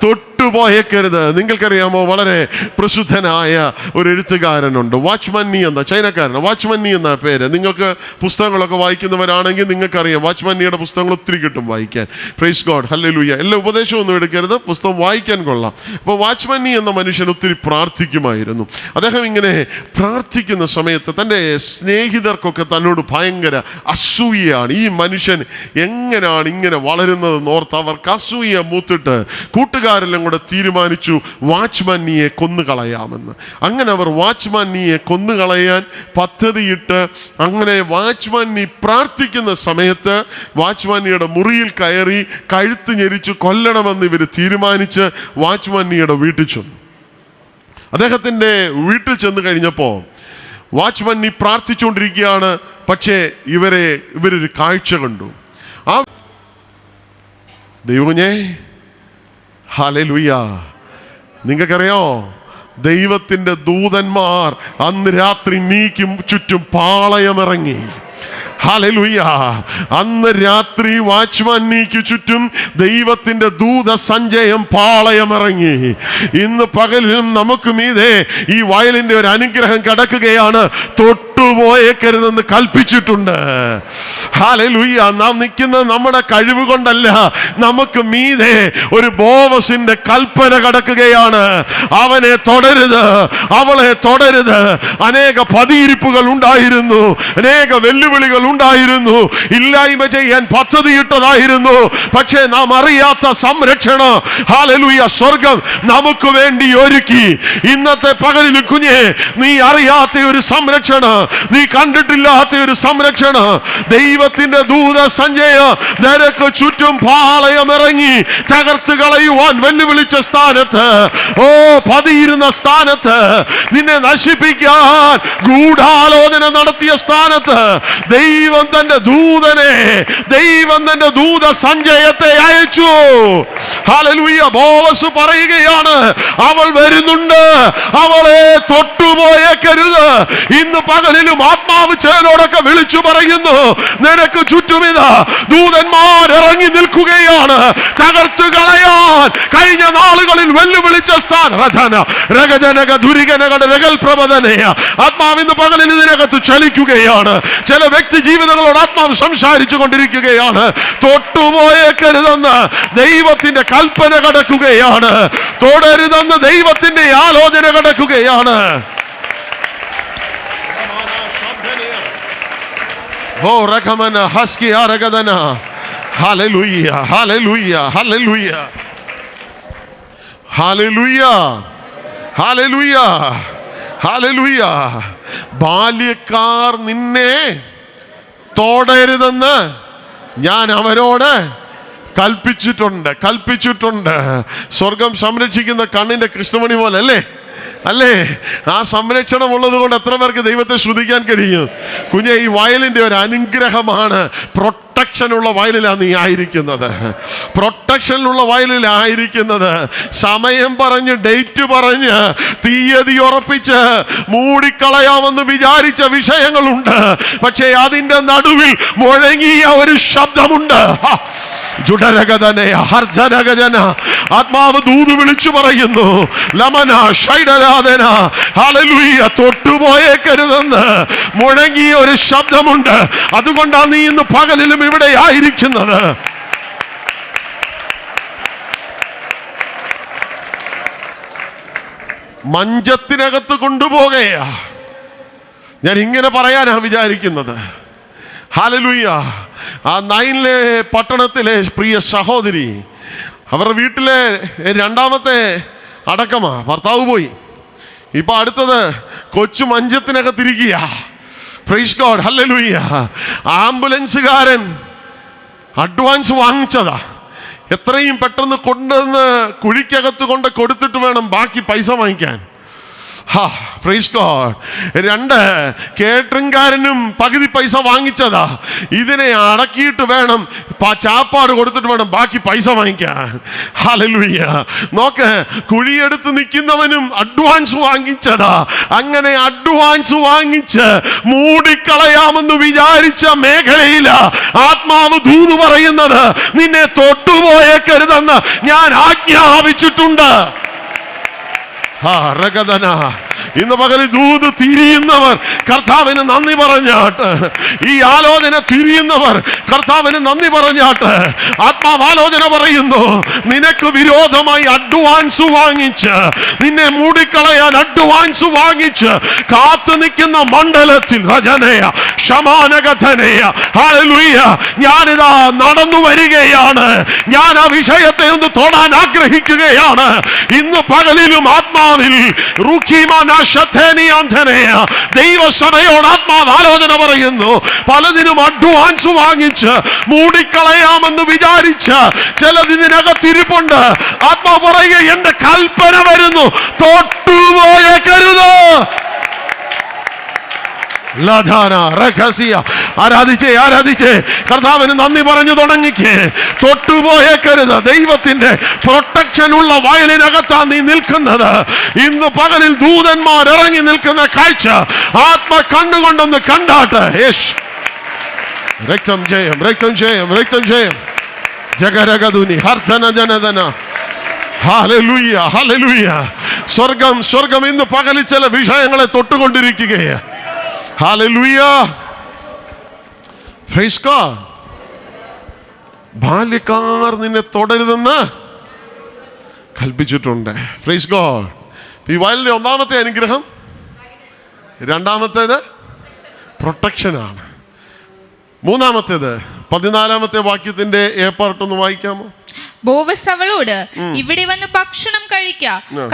തൊട്ടുപോയേക്കരുത്. നിങ്ങൾക്കറിയാമോ, വളരെ പ്രസിദ്ധനായ ഒരു എഴുത്തുകാരനുണ്ട്, വാച്ച്മന്നി എന്ന, ചൈനക്കാരൻ. വാച്ച്മന്നി എന്ന പേര്. നിങ്ങൾക്ക് പുസ്തകങ്ങളൊക്കെ വായിക്കുന്നവരാണെങ്കിൽ നിങ്ങൾക്കറിയാം, വാച്ച്മന്നിയുടെ പുസ്തകങ്ങൾ ഒത്തിരി കിട്ടും വായിക്കാൻ. Price God. ഹല്ലേലൂയ. എല്ലാ ഉപദേശമൊന്നും എടുക്കരുത്, പുസ്തകം വായിക്കാൻ കൊള്ളാം. അപ്പോൾ വാച്ച്മന്നി എന്ന മനുഷ്യൻ ഒത്തിരി പ്രാർത്ഥിക്കുമായിരുന്നു. അദ്ദേഹം ഇങ്ങനെ പ്രാർത്ഥിക്കുന്ന സമയത്ത് തൻ്റെ സ്നേഹിതർക്കൊക്കെ തന്നോട് ഭയങ്കര അസൂയയാണ്. ഈ മനുഷ്യൻ എങ്ങനെയാണ് ഇങ്ങനെ വളരുന്നതെന്ന് ഓർത്ത് അവർക്ക് അസൂയ മൂത്തിട്ട് കൂട്ടുകാരെല്ലാം കൂടെ തീരുമാനിച്ചു വാച്ച്മന്നിയെ കൊന്നുകളയാമെന്ന്. അങ്ങനെ അവർ വാച്ച്മന്നിയെ കൊന്നുകളയാൻ പദ്ധതിയിട്ട്, അങ്ങനെ വാച്ച്മന്നി പ്രാർത്ഥിക്കുന്ന സമയത്ത് വാച്ച്മന്നിയുടെ മുറിയിൽ കയറി കഴുത്ത് ഞെരിച്ചു കൊല്ലണമെന്ന് ഇവർ തീരുമാനിച്ച് വാച്ച്മന്നിയുടെ വീട്ടിൽ ചെന്നു. അദ്ദേഹത്തിൻ്റെ വീട്ടിൽ ചെന്ന് കഴിഞ്ഞപ്പോൾ വാച്ച്മാൻ നീ പ്രാർത്ഥിച്ചുകൊണ്ടിരിക്കുകയാണ്. പക്ഷേ ഇവരൊരു കാഴ്ച കണ്ടു. ആ ദൈവമേ, ഹല്ലേലൂയ, നിങ്ങൾക്കറിയോ ദൈവത്തിൻ്റെ ദൂതന്മാർ അന്ന് രാത്രി നീക്കും ചുറ്റും പാളയമിറങ്ങി. ഹല്ലേലൂയ, അന്ന് രാത്രി വാച്ച്മാൻ നീക്ക് ചുറ്റും ദൈവത്തിന്റെ ദൂത സഞ്ചയം പാളയമിറങ്ങി. ഇന്ന് പകലിലും നമുക്ക് മീതെ ഈ വയലിന്റെ ഒരു അനുഗ്രഹം കിടക്കുകയാണ്. തൊട്ടുപോയേക്കരുതെന്ന് കൽപ്പിച്ചിട്ടുണ്ട്. ഹല്ലേലൂയ, നാം നിൽക്കുന്നത് നമ്മുടെ കഴിവ് കൊണ്ടല്ല, നമുക്ക് മീതെ ഒരു ബോവസിന്റെ കൽപ്പന കിടക്കുകയാണ്. അവനെ തുടരുത്, അവളെ തുടരുത്. അനേക പതിയിരിപ്പുകൾ ഉണ്ടായിരുന്നു, അനേക വെല്ലുവിളികൾ ഉണ്ടായിരുന്നു, ഇല്ലായ്മ ചെയ്യാൻ പദ്ധതിയിട്ടതായിരുന്നു. പക്ഷേ നാം അറിയാത്ത സംരക്ഷണം ഹല്ലേലൂയ സ്വർഗം നമുക്ക് വേണ്ടി ഒരുക്കി. ഇന്നത്തെ പകലിൽ കുഞ്ഞെ, നീ അറിയാത്ത ഒരു സംരക്ഷണം, നീ കണ്ടിട്ടില്ലാത്ത ഒരു സംരക്ഷണം, ദൈവത്തിന്റെ ദൂത സഞ്ചയ നിനക്ക് ചുറ്റും പാളയമിറങ്ങി തകർത്ത് കളയുവാൻ വെല്ലുവിളിച്ച സ്ഥാനത്ത്, ഓ പതിയിരുന്ന സ്ഥാനത്ത്, നിന്നെ നശിപ്പിക്കാൻ ഗൂഢാലോചന നടത്തിയ സ്ഥാനത്ത് ദൈവം തന്റെ ദൂതനെ, ദൈവം തന്റെ ദൂത സഞ്ചയത്തെ അയച്ചു. ഹല്ലേലൂയ, ബോവസ് പറയുകയാണ്, അവൾ വരുന്നുണ്ട്, അവളെ തൊട്ടുപോയേക്കരുത്. ഇന്ന് പകലിലും ആത്മാവ് ചേലോടൊക്കെ വിളിച്ചു പറയുന്നു, നിനക്ക് ചുറ്റുമിതാ ദൂതന്മാർ ഇറങ്ങി നിൽക്കുകയാണ് തകർത്തു കളയാൻ കഴിഞ്ഞ നാളുകളിൽ വെല്ലുവിളിച്ച സ്ഥാനം. ആത്മാവ് ഇന്ന് പകലിൽ ഇതിനകത്ത് ചലിക്കുകയാണ്. ചില വ്യക്തി ജീവിതങ്ങളോട് ആത്മാവ് സംസാരിച്ചു കൊണ്ടിരിക്കുകയാണ്. തൊട്ടുപോയേക്കരുതെന്ന് ദൈവത്തിന്റെ കൽപ്പന കിടക്കുകയാണ്, തുടരുതെന്ന് ദൈവത്തിന്റെ ആലോചന കിടക്കുകയാണ്. ഓ റകമന ഹസ്കി ആരഗദന. ഹല്ലേലൂയ, ഹല്ലേലൂയ, ഹല്ലേലൂയ, ഹല്ലേലൂയ, ഹല്ലേലൂയ, ഹല്ലേലൂയ. ബാല്യക്കാർ നിന്നെ തൊടരുതെന്ന് ഞാൻ അവരോട് കൽപ്പിച്ചിട്ടുണ്ട്. സ്വർഗം സംരക്ഷിക്കുന്ന കണ്ണിന്റെ കൃഷ്ണമണി പോലെ അല്ലേ? ആ സംരക്ഷണം ഉള്ളത് കൊണ്ട് എത്ര പേർക്ക് ദൈവത്തെ ശ്രുതിക്കാൻ കഴിയും? കുഞ്ഞെ, ഈ വയലിന്റെ ഒരു അനുഗ്രഹമാണ്. പ്രൊട്ടക്ഷനുള്ള വയലിലാണ് നീ ആയിരിക്കുന്നത്, പ്രൊട്ടക്ഷനിലുള്ള വയലിലായിരിക്കുന്നത്. സമയം പറഞ്ഞ്, ഡേറ്റ് പറഞ്ഞ്, തീയതി ഉറപ്പിച്ച് മൂടിക്കളയാമെന്ന് വിചാരിച്ച വിഷയങ്ങളുണ്ട്. പക്ഷേ അതിൻ്റെ നടുവിൽ മുഴങ്ങിയ ഒരു ശബ്ദമുണ്ട്. ആത്മാവ് ദൂത് വിളിച്ചു പറയുന്നു, ലമന ഷൈഡരാധന, ഹല്ലേലൂയ, തൊട്ടുപോയേക്കരുതെന്ന് മുഴങ്ങിയ ഒരു ശബ്ദമുണ്ട്. അതുകൊണ്ടാണ് നീ ഇന്ന് പകലിലും ഇവിടെ ആയിരിക്കുന്നത്. മഞ്ചത്തിനകത്ത് കൊണ്ടുപോകുകയാ. ഞാൻ ഇങ്ങനെ പറയാനാ വിചാരിക്കുന്നത്. ഹല്ലേലൂയ, ആ നൈനിലെ പട്ടണത്തിലെ പ്രിയ സഹോദരി, അവരുടെ വീട്ടിലെ രണ്ടാമത്തെ അടക്കമാ, ഭർത്താവ് പോയി. ഇപ്പൊ അടുത്തത് കൊച്ചു മഞ്ചത്തിനകത്തിരിക്കുക. പ്രൈസ് ഗോഡ്, ഹല്ലേലൂയ. ആംബുലൻസുകാരൻ അഡ്വാൻസ് വാങ്ങിച്ചതാ. എത്രയും പെട്ടെന്ന് കൊണ്ടുവന്ന് കുഴിക്കകത്ത് കൊണ്ട് കൊടുത്തിട്ട് വേണം ബാക്കി പൈസ വാങ്ങിക്കാൻ. Praise God. 2, കേറ്ററിംഗുകാരനും പകുതി പൈസ വാങ്ങിച്ചതാ. ഇതിനെ അടക്കിയിട്ട് വേണം, ചാപ്പാട് കൊടുത്തിട്ട് വേണം ബാക്കി പൈസ വാങ്ങിക്കാൻ. ഹല്ലേലൂയ. നോക്ക്, കുഴിയെടുത്ത് നിൽക്കുന്നവനും അഡ്വാൻസ് വാങ്ങിച്ചതാ. അങ്ങനെ അഡ്വാൻസ് വാങ്ങിച്ച് മൂടിക്കളയാമെന്ന് വിചാരിച്ച മേഖലയില ആത്മാവ് ദൂത് പറയുന്നത്, നിന്നെ തൊട്ടുപോയേക്കരുതെന്ന് ഞാൻ ആജ്ഞാപിച്ചിട്ടുണ്ട്. ഇന്ന് പകലിൽ ദൂത് തിരിയുന്നവർ കർത്താവിന് നന്ദി പറഞ്ഞാട്ട്, ഈ ആലോചന തിരിയുന്നവർ കർത്താവിന് നന്ദി പറഞ്ഞാട്ട്. ആത്മാവ് ആലോചന പറയുന്നു, നിനക്ക് വിരോധമായി അഡ്വാൻസ് വാങ്ങിച്ച്, നിന്നെ മൂടിക്കളയാൻ അഡ്വാൻസ് വാങ്ങിച്ച് കാത്തു നിൽക്കുന്ന മണ്ഡലത്തിൽ രചനയ ശമാനകഥനയ, ഹല്ലേലൂയ, ഞാനിതാ നടന്നു വരികയാണ്. ഞാൻ ആ വിഷയത്തെ ഒന്ന് തൊടാൻ ആഗ്രഹിക്കുകയാണ്. ഇന്ന് പകലിലും ആത്മാ ആത്മാവിൽ ദൈവസഭയോട് ആത്മാവ് ആലോചന പറയുന്നു. പലതിനും അഡ്വാൻസ് വാങ്ങിച്ച് മൂടിക്കളയാമെന്ന് വിചാരിച്ച് ചിലതിനകത്തിരിപ്പുണ്ട്. ആത്മാവ് പറയുക, എന്റെ കൽപ്പന വരുന്നു, തൊട്ടുപോയേക്കരുത്. ആരാധിച്ചേ കർത്താവിന് നന്ദി പറഞ്ഞു തുടങ്ങിക്കേ. തൊട്ടുപോയേക്കരുത്. ദൈവത്തിന്റെ പ്രൊട്ടക്ഷൻ ഉള്ള വയലിനകത്താണ് നീ നിൽക്കുന്നത്. ഇന്ന് പകലിൽ ദൂതന്മാർ ഇറങ്ങി നിൽക്കുന്ന കാഴ്ച ആത്മ കണ്ണുകൊണ്ടൊന്ന് കണ്ടാട്ടെ. രക്തം ജയം, രക്തം ജയം, രക്തം ജയം. ജഗരഗതുനി ഹർധന ജനധന. ഹല്ലേലൂയ, ഹല്ലേലൂയ. സ്വർഗം ഇന്ന് പകലിൽ ചില വിഷയങ്ങളെ തൊട്ടുകൊണ്ടിരിക്കുകയാണ്. ഹല്ലേലൂയ, പ്രൈസ് ഗോഡ്. ബാല്യക്കാർ നിന്നെ തുടരുതെന്ന് കൽപ്പിച്ചിട്ടുണ്ട്. Praise God. ഈ വയലിന്റെ ഒന്നാമത്തെ അനുഗ്രഹം, രണ്ടാമത്തേത് പ്രൊട്ടക്ഷനാണ്. മൂന്നാമത്തേത് 14-ാമത്തെ വാക്യത്തിന്റെ ഏർപ്പാട്ടൊന്ന് വായിക്കാമോ? ബോവസ് അവളോട്, ഇവിടെ വന്ന് ഭക്ഷണം കഴിക്ക,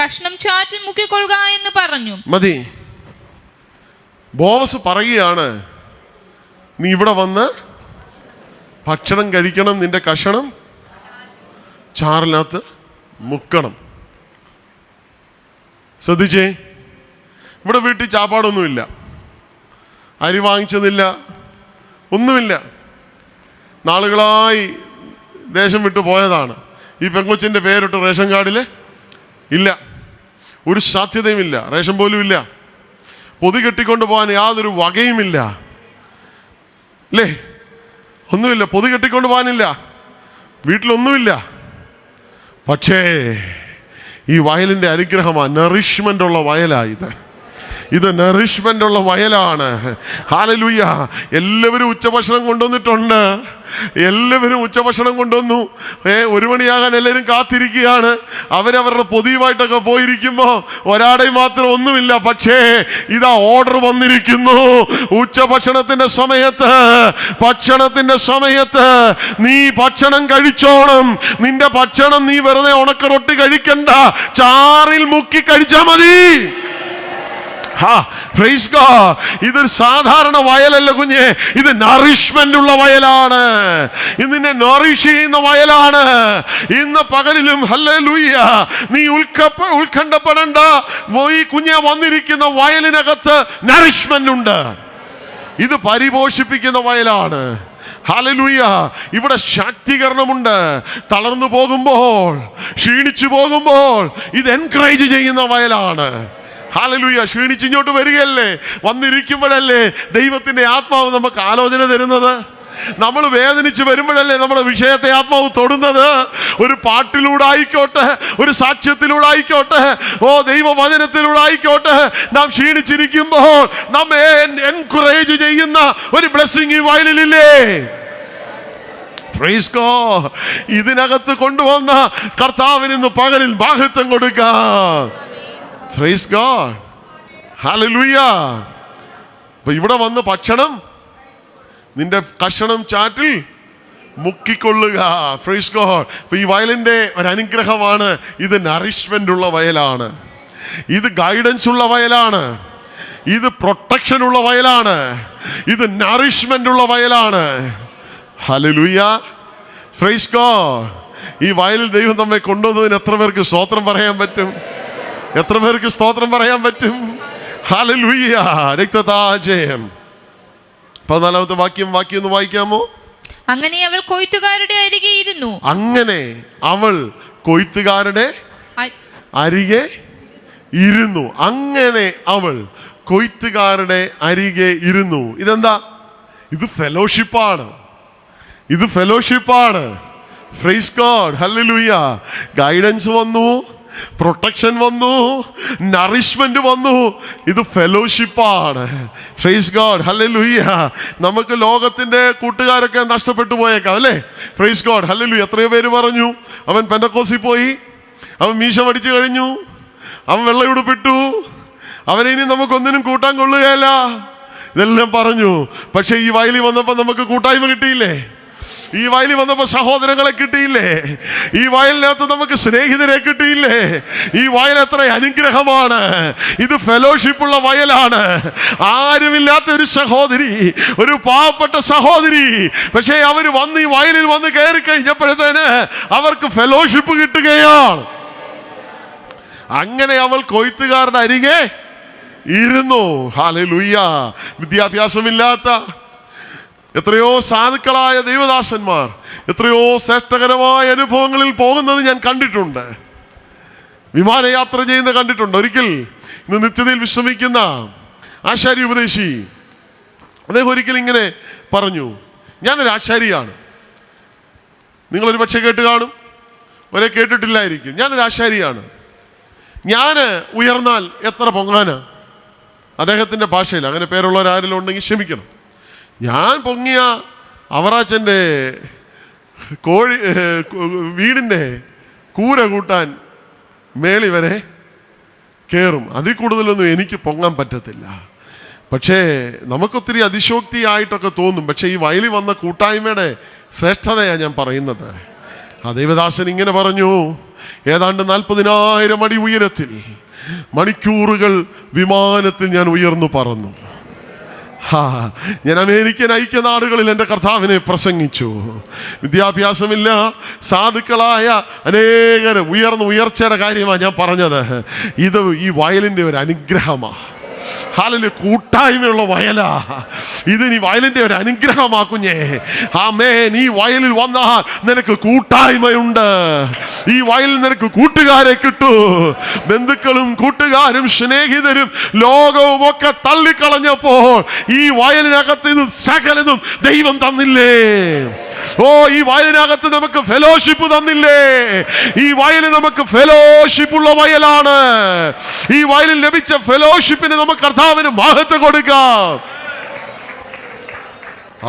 കഷ്ണം ചാറ്റിൽ മുക്കിക്കൊള്ളുക എന്ന് പറഞ്ഞു. മതി. ബോവസ് പറയുകയാണ്, നീ ഇവിടെ വന്ന് ഭക്ഷണം കഴിക്കണം, നിന്റെ കഷണം ചാറിനകത്ത് മുക്കണം. ശ്രദ്ധിച്ചേ, ഇവിടെ വീട്ടിൽ ചാപ്പാടൊന്നുമില്ല, അരി വാങ്ങിച്ചതില്ല, ഒന്നുമില്ല. നാളുകളായി ദേശം വിട്ടു പോയതാണ്. ഈ പെങ്കൊച്ചിൻ്റെ പേരിട്ട് റേഷൻ കാർഡിൽ ഇല്ല, ഒരു സാധ്യതയുമില്ല, റേഷൻ പോലും ഇല്ല. പൊതി കെട്ടിക്കൊണ്ട് പോകാൻ യാതൊരു വകയുമില്ല, അല്ലേ? ഒന്നുമില്ല, പൊതി കെട്ടിക്കൊണ്ട് പോകാനില്ല, വീട്ടിലൊന്നുമില്ല. പക്ഷേ ഈ വയലിൻ്റെ അനുഗ്രഹമാണ്. നറിഷ്മെൻ്റ് ഉള്ള വയലായത്. ഇത് നറിഷ്മെൻ്റ് ഉള്ള വയലാണ്. ഹല്ലേലൂയ. എല്ലാവരും ഉച്ചഭക്ഷണം കൊണ്ടുവന്നിട്ടുണ്ട്. എല്ലാവരും ഉച്ചഭക്ഷണം കൊണ്ടുവന്നു. 1 മണിയാകാൻ എല്ലാവരും കാത്തിരിക്കുകയാണ്. അവരവരുടെ പൊതിയുമായിട്ടൊക്കെ പോയിരിക്കുമ്പോൾ ഒരാടെയും മാത്രം ഒന്നുമില്ല. പക്ഷേ ഇതാ ഓർഡർ വന്നിരിക്കുന്നു. ഭക്ഷണത്തിന്റെ സമയത്ത് നീ ഭക്ഷണം കഴിച്ചോണം. നിന്റെ ഭക്ഷണം നീ വെറുതെ ഉണക്ക റൊട്ടി കഴിക്കണ്ട, ചാറിൽ മുക്കി കഴിച്ചാൽ മതി. ഇതൊരു സാധാരണ വയലല്ല കുഞ്ഞെ, ഇത് നറിഷ്മെന്റ് ഉള്ള വയലാണ്. ഇതിനെ നറിഷ് ചെയ്യുന്ന വയലാണ്. ഇന്ന് പകലിലും ഹല്ലേലൂയ, നീ ഉത്കണ്ഠപ്പെടണ്ട. ഈ കുഞ്ഞെ വന്നിരിക്കുന്ന വയലിനകത്ത് നറിഷ്മെന്റ് ഉണ്ട്. ഇത് പരിപോഷിപ്പിക്കുന്ന വയലാണ്. ഹല്ലേലൂയ. ഇവിടെ ശാക്തീകരണമുണ്ട്. തളർന്നു പോകുമ്പോൾ, ക്ഷീണിച്ചു പോകുമ്പോൾ ഇത് എൻകറേജ് ചെയ്യുന്ന വയലാണ്. ഹല്ലേലൂയ. ക്ഷീണിച്ചിങ്ങോട്ട് വരികയല്ലേ, വന്നിരിക്കുമ്പോഴല്ലേ ദൈവത്തിന്റെ ആത്മാവ് നമുക്ക് ആലോചന തരുന്നത്. നമ്മൾ വേദനിച്ച് വരുമ്പോഴല്ലേ നമ്മുടെ വിഷയത്തെ ആത്മാവ് തൊടുന്നത്. ഒരു പാട്ടിലൂടെ ആയിക്കോട്ടെ, ഒരു സാക്ഷ്യത്തിലൂടെ ആയിക്കോട്ടെ, ദൈവവചനത്തിലൂടെ ആയിക്കോട്ടെ, നാം ക്ഷീണിച്ചിരിക്കുമ്പോൾ നമ്മെ എൻകറേജ് ചെയ്യുന്ന ഒരു ബ്ലെസ്സിംഗ് ഈ വയലിലില്ലേ? Praise God. ഇതിനകത്ത് കൊണ്ടുവന്ന കർത്താവിന് ഇന്ന് പകലിൽ മഹത്വം കൊടുക്കാം. Price God. ഹല്ലേലൂയ. അപ്പൊ ഇവിടെ വന്ന് ഭക്ഷണം നിന്റെ കഷണം ചാറ്റിൽ മുക്കിക്കൊള്ളുക. Praise God. അപ്പൊ ഈ വയലിന്റെ ഒരു അനുഗ്രഹമാണ്. ഇത് നറിഷ്മെന്റ് ഉള്ള വയലാണ്, ഇത് ഗൈഡൻസ് ഉള്ള വയലാണ്, ഇത് പ്രൊട്ടക്ഷൻ ഉള്ള വയലാണ്, ഇത് നറിഷ്മെന്റ് ഉള്ള വയലാണ്. ഹല്ലേലൂയ. Praise God. ഈ വയലിൽ ദൈവം നമ്മെ കൊണ്ടുവന്നതിന് എത്ര പേർക്ക് സ്തോത്രം പറയാൻ പറ്റും? എത്ര പേർക്ക് സ്തോത്രം പറയാൻ പറ്റും? ഹല്ലേലൂയ. രക്തതാജയം. 14-ാമത്തെ വാക്യം ഒന്ന് വായിക്കാമോ? അങ്ങനെ അവൾ കൊയ്ത്തുകാരുടെ അരികെ ഇരുന്നു. അങ്ങനെ അവൾ കൊയ്ത്തുകാരുടെ അരികെ ഇരുന്നു. അങ്ങനെ അവൾ കൊയ്ത്തുകാരുടെ അരികെ ഇരുന്നു. ഇതെന്താ? ഇത് ഫെലോഷിപ്പാണ്. ഇത് ഫെലോഷിപ്പാണ്. Praise God. ഹല്ലേലൂയ. ഗൈഡൻസ് വന്നു, പ്രൊട്ടക്ഷൻ വന്നു, നറിഷ്മെന്റ് വന്നു. ഇത് ഫെലോഷിപ്പാണ്. Praise God. ഹല്ലേലൂയ. നമുക്ക് ലോകത്തിന്റെ കൂട്ടുകാരൊക്കെ നഷ്ടപ്പെട്ടു പോയേക്കാം, അല്ലേ? Price God. ഹല്ലേലൂയ. എത്രയോ പേര് പറഞ്ഞു, അവൻ പെന്തക്കോസിൽ പോയി, അവൻ മീശ പഠിച്ചു കഴിഞ്ഞു, അവൻ വെള്ളയുടുപ്പിട്ടു, അവനെ ഇനി നമുക്കൊന്നിനും കൂട്ടാൻ കൊള്ളുകയല്ല, ഇതെല്ലാം പറഞ്ഞു. പക്ഷെ ഈ വയലിൽ വന്നപ്പോൾ നമുക്ക് കൂട്ടായ്മ കിട്ടിയില്ലേ? ഈ വയലിൽ വന്നപ്പോൾ സഹോദരങ്ങളെ കിട്ടിയില്ലേ? ഈ വയലിനകത്ത് നമുക്ക് സ്നേഹിതരെ കിട്ടിയില്ലേ? ഈ വയൽ എത്ര അനുഗ്രഹമാണ്! ഇത് ഫെലോഷിപ്പുള്ള വയലാണ്. ആരുമില്ലാത്ത ഒരു സഹോദരി, ഒരു പാവപ്പെട്ട സഹോദരി, പക്ഷേ അവർ വന്ന് ഈ വയലിൽ വന്ന് കയറി കഴിഞ്ഞപ്പോഴത്തേന് അവർക്ക് ഫെലോഷിപ്പ് കിട്ടുകയാണ്. അങ്ങനെ അവൾ കൊയ്ത്തുകാരുടെ അരികെ ഇരുന്നു. ഹല്ലേലൂയ. വിദ്യാഭ്യാസമില്ലാത്ത എത്രയോ സാധുക്കളായ ദൈവദാസന്മാർ എത്രയോ ശ്രേഷ്ഠകരമായ അനുഭവങ്ങളിൽ പോകുന്നത് ഞാൻ കണ്ടിട്ടുണ്ട്. വിമാനയാത്ര ചെയ്യുന്ന കണ്ടിട്ടുണ്ട്. ഒരിക്കൽ ഇന്ന് നിത്യതയിൽ വിശ്രമിക്കുന്ന ആശാരി ഉപദേശി അദ്ദേഹം ഒരിക്കൽ ഇങ്ങനെ പറഞ്ഞു, ഞാനൊരു ആശാരിയാണ്. നിങ്ങളൊരു പക്ഷേ കേട്ട് കാണും, ഒരേ കേട്ടിട്ടില്ലായിരിക്കും. ഞാനൊരു ആശാരിയാണ്. ഞാൻ ഉയർന്നാൽ എത്ര പൊങ്ങാനാ? അദ്ദേഹത്തിൻ്റെ ഭാഷയിൽ, അങ്ങനെ പേരുള്ളവരാരെങ്കിലും ഉണ്ടെങ്കിൽ ക്ഷമിക്കണം. ഞാൻ പൊങ്ങിയ അവറാച്ചൻ്റെ വീടിൻ്റെ കൂര കൂട്ടാൻ മേളി വരെ കയറും. അതിൽ കൂടുതലൊന്നും എനിക്ക് പൊങ്ങാൻ പറ്റത്തില്ല. പക്ഷേ നമുക്കൊത്തിരി അതിശോക്തിയായിട്ടൊക്കെ തോന്നും. പക്ഷേ ഈ വയലിൽ വന്ന കൂട്ടായ്മയുടെ ശ്രേഷ്ഠതയാണ് ഞാൻ പറയുന്നത്. ആ ദൈവദാസൻ ഇങ്ങനെ പറഞ്ഞു, ഏതാണ്ട് 40,000 അടി ഉയരത്തിൽ മണിക്കൂറുകൾ വിമാനത്തിൽ ഞാൻ ഉയർന്നു പറന്നു. ഞാൻ അമേരിക്കൻ ഐക്യനാടുകളിൽ എൻ്റെ കർത്താവിനെ പ്രസംഗിച്ചു. വിദ്യാഭ്യാസമില്ല, സാധുക്കളായ അനേകരും ഉയർച്ചയുടെ കാര്യമാണ് ഞാൻ പറഞ്ഞത്. ഇത് ഈ വയലിൻ്റെ ഒരു അനുഗ്രഹമാണ്. ഹല്ലേലൂയ. കൂട്ടായ്മയുള്ള വയലാ ഇത്. നീ വയലിന്റെ ഒരു അനുഗ്രഹമാ കുഞ്ഞേ. ആമേൻ. ഈ വയലിൽ വന്നാൽ നിനക്ക് കൂട്ടായ്മയുണ്ട്. ഈ വയലിൽ നിനക്ക് കൂട്ടുകാരെ കിട്ടൂ. ബന്ധുക്കളും കൂട്ടുകാരും സ്നേഹിതരും ലോകവും ഒക്കെ തള്ളിക്കളഞ്ഞപ്പോൾ ഈ വയലിനകത്ത് ഇത് സകലതും ദൈവം തന്നില്ലേ? ഓ, ഈ വയലിനകത്ത് നമുക്ക് ഫെലോഷിപ്പ് തന്നില്ലേ? ഈ വയൽ നമുക്ക് ഫെലോഷിപ്പ് ഉള്ള വയലാണ്. ഈ വയലിൽ ലഭിച്ച ഫെലോഷിപ്പിന് നമുക്ക് കർത്താവിന് മഹത്വം കൊടുക്കാം.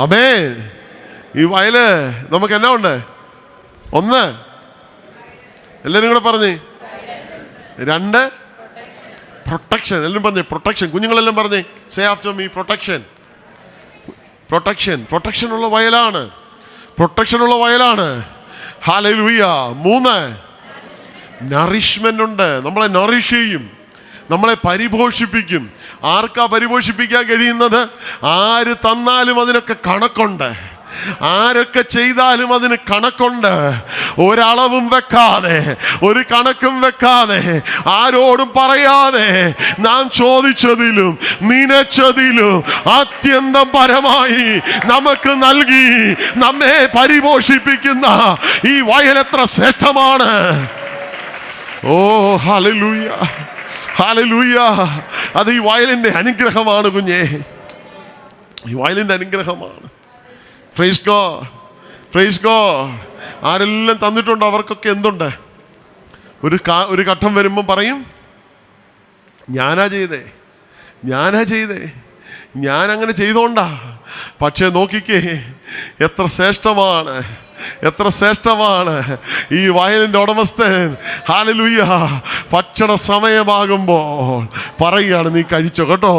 ആമേൻ. ഈ വയല് നമുക്ക് എന്നാ ഉണ്ട്? ഒന്ന്, എല്ലാവരും കൂടെ പറഞ്ഞേ. 2, പ്രൊട്ടക്ഷൻ. എല്ലാവരും പറഞ്ഞേ പ്രൊട്ടക്ഷൻ. കുഞ്ഞുങ്ങളെല്ലാം പറഞ്ഞേ, say after me, protection. Protection ഉള്ള വയലാണ്. പ്രൊട്ടക്ഷനുള്ള വയലാണ്. ഹല്ലേലൂയ. 3, നറിഷ്മെന്റ് ഉണ്ട്. നമ്മളെ നറിഷ് ചെയ്യും, നമ്മളെ പരിപോഷിപ്പിക്കും. ആർക്കാ പരിപോഷിപ്പിക്കാൻ കഴിയുന്നത്? ആര് തന്നാലും അതിനൊക്കെ കണക്കുണ്ട്. ആരൊക്കെ ചെയ്താലും അതിന് കണക്കുണ്ട്. ഒരളവും വെക്കാതെ, ഒരു കണക്കും വെക്കാതെ, ആരോടും പറയാതെ നാം ചോദിച്ചതിലും നനച്ചതിലും അത്യന്തം പരമായി നമുക്ക് നൽകി നമ്മെ പരിപോഷിപ്പിക്കുന്ന ഈ വയൽ എത്ര ശ്രേഷ്ഠമാണ്! ഓ ഹല്ലേലൂയ, ഹല്ലേലൂയ. അത് ഈ വയലിന്റെ അനുഗ്രഹമാണ് കുഞ്ഞേ. ഈ വയലിന്റെ അനുഗ്രഹമാണ്. Price God, praise God. ആരെല്ലാം തന്നിട്ടുണ്ടോ അവർക്കൊക്കെ എന്തുണ്ട്? ഒരു ഘട്ടം വരുമ്പം പറയും, ഞാനാ ചെയ്തേ, ഞാൻ അങ്ങനെ ചെയ്തോണ്ടാ. പക്ഷേ നോക്കിക്കേ, എത്ര ശ്രേഷ്ഠമാണ് ഈ വയലിൻ്റെ ഉടമസ്ഥൻ. ഹല്ലേലൂയ. ഭക്ഷണ സമയമാകുമ്പോൾ പറയുകയാണ്, നീ കഴിച്ചോ കേട്ടോ,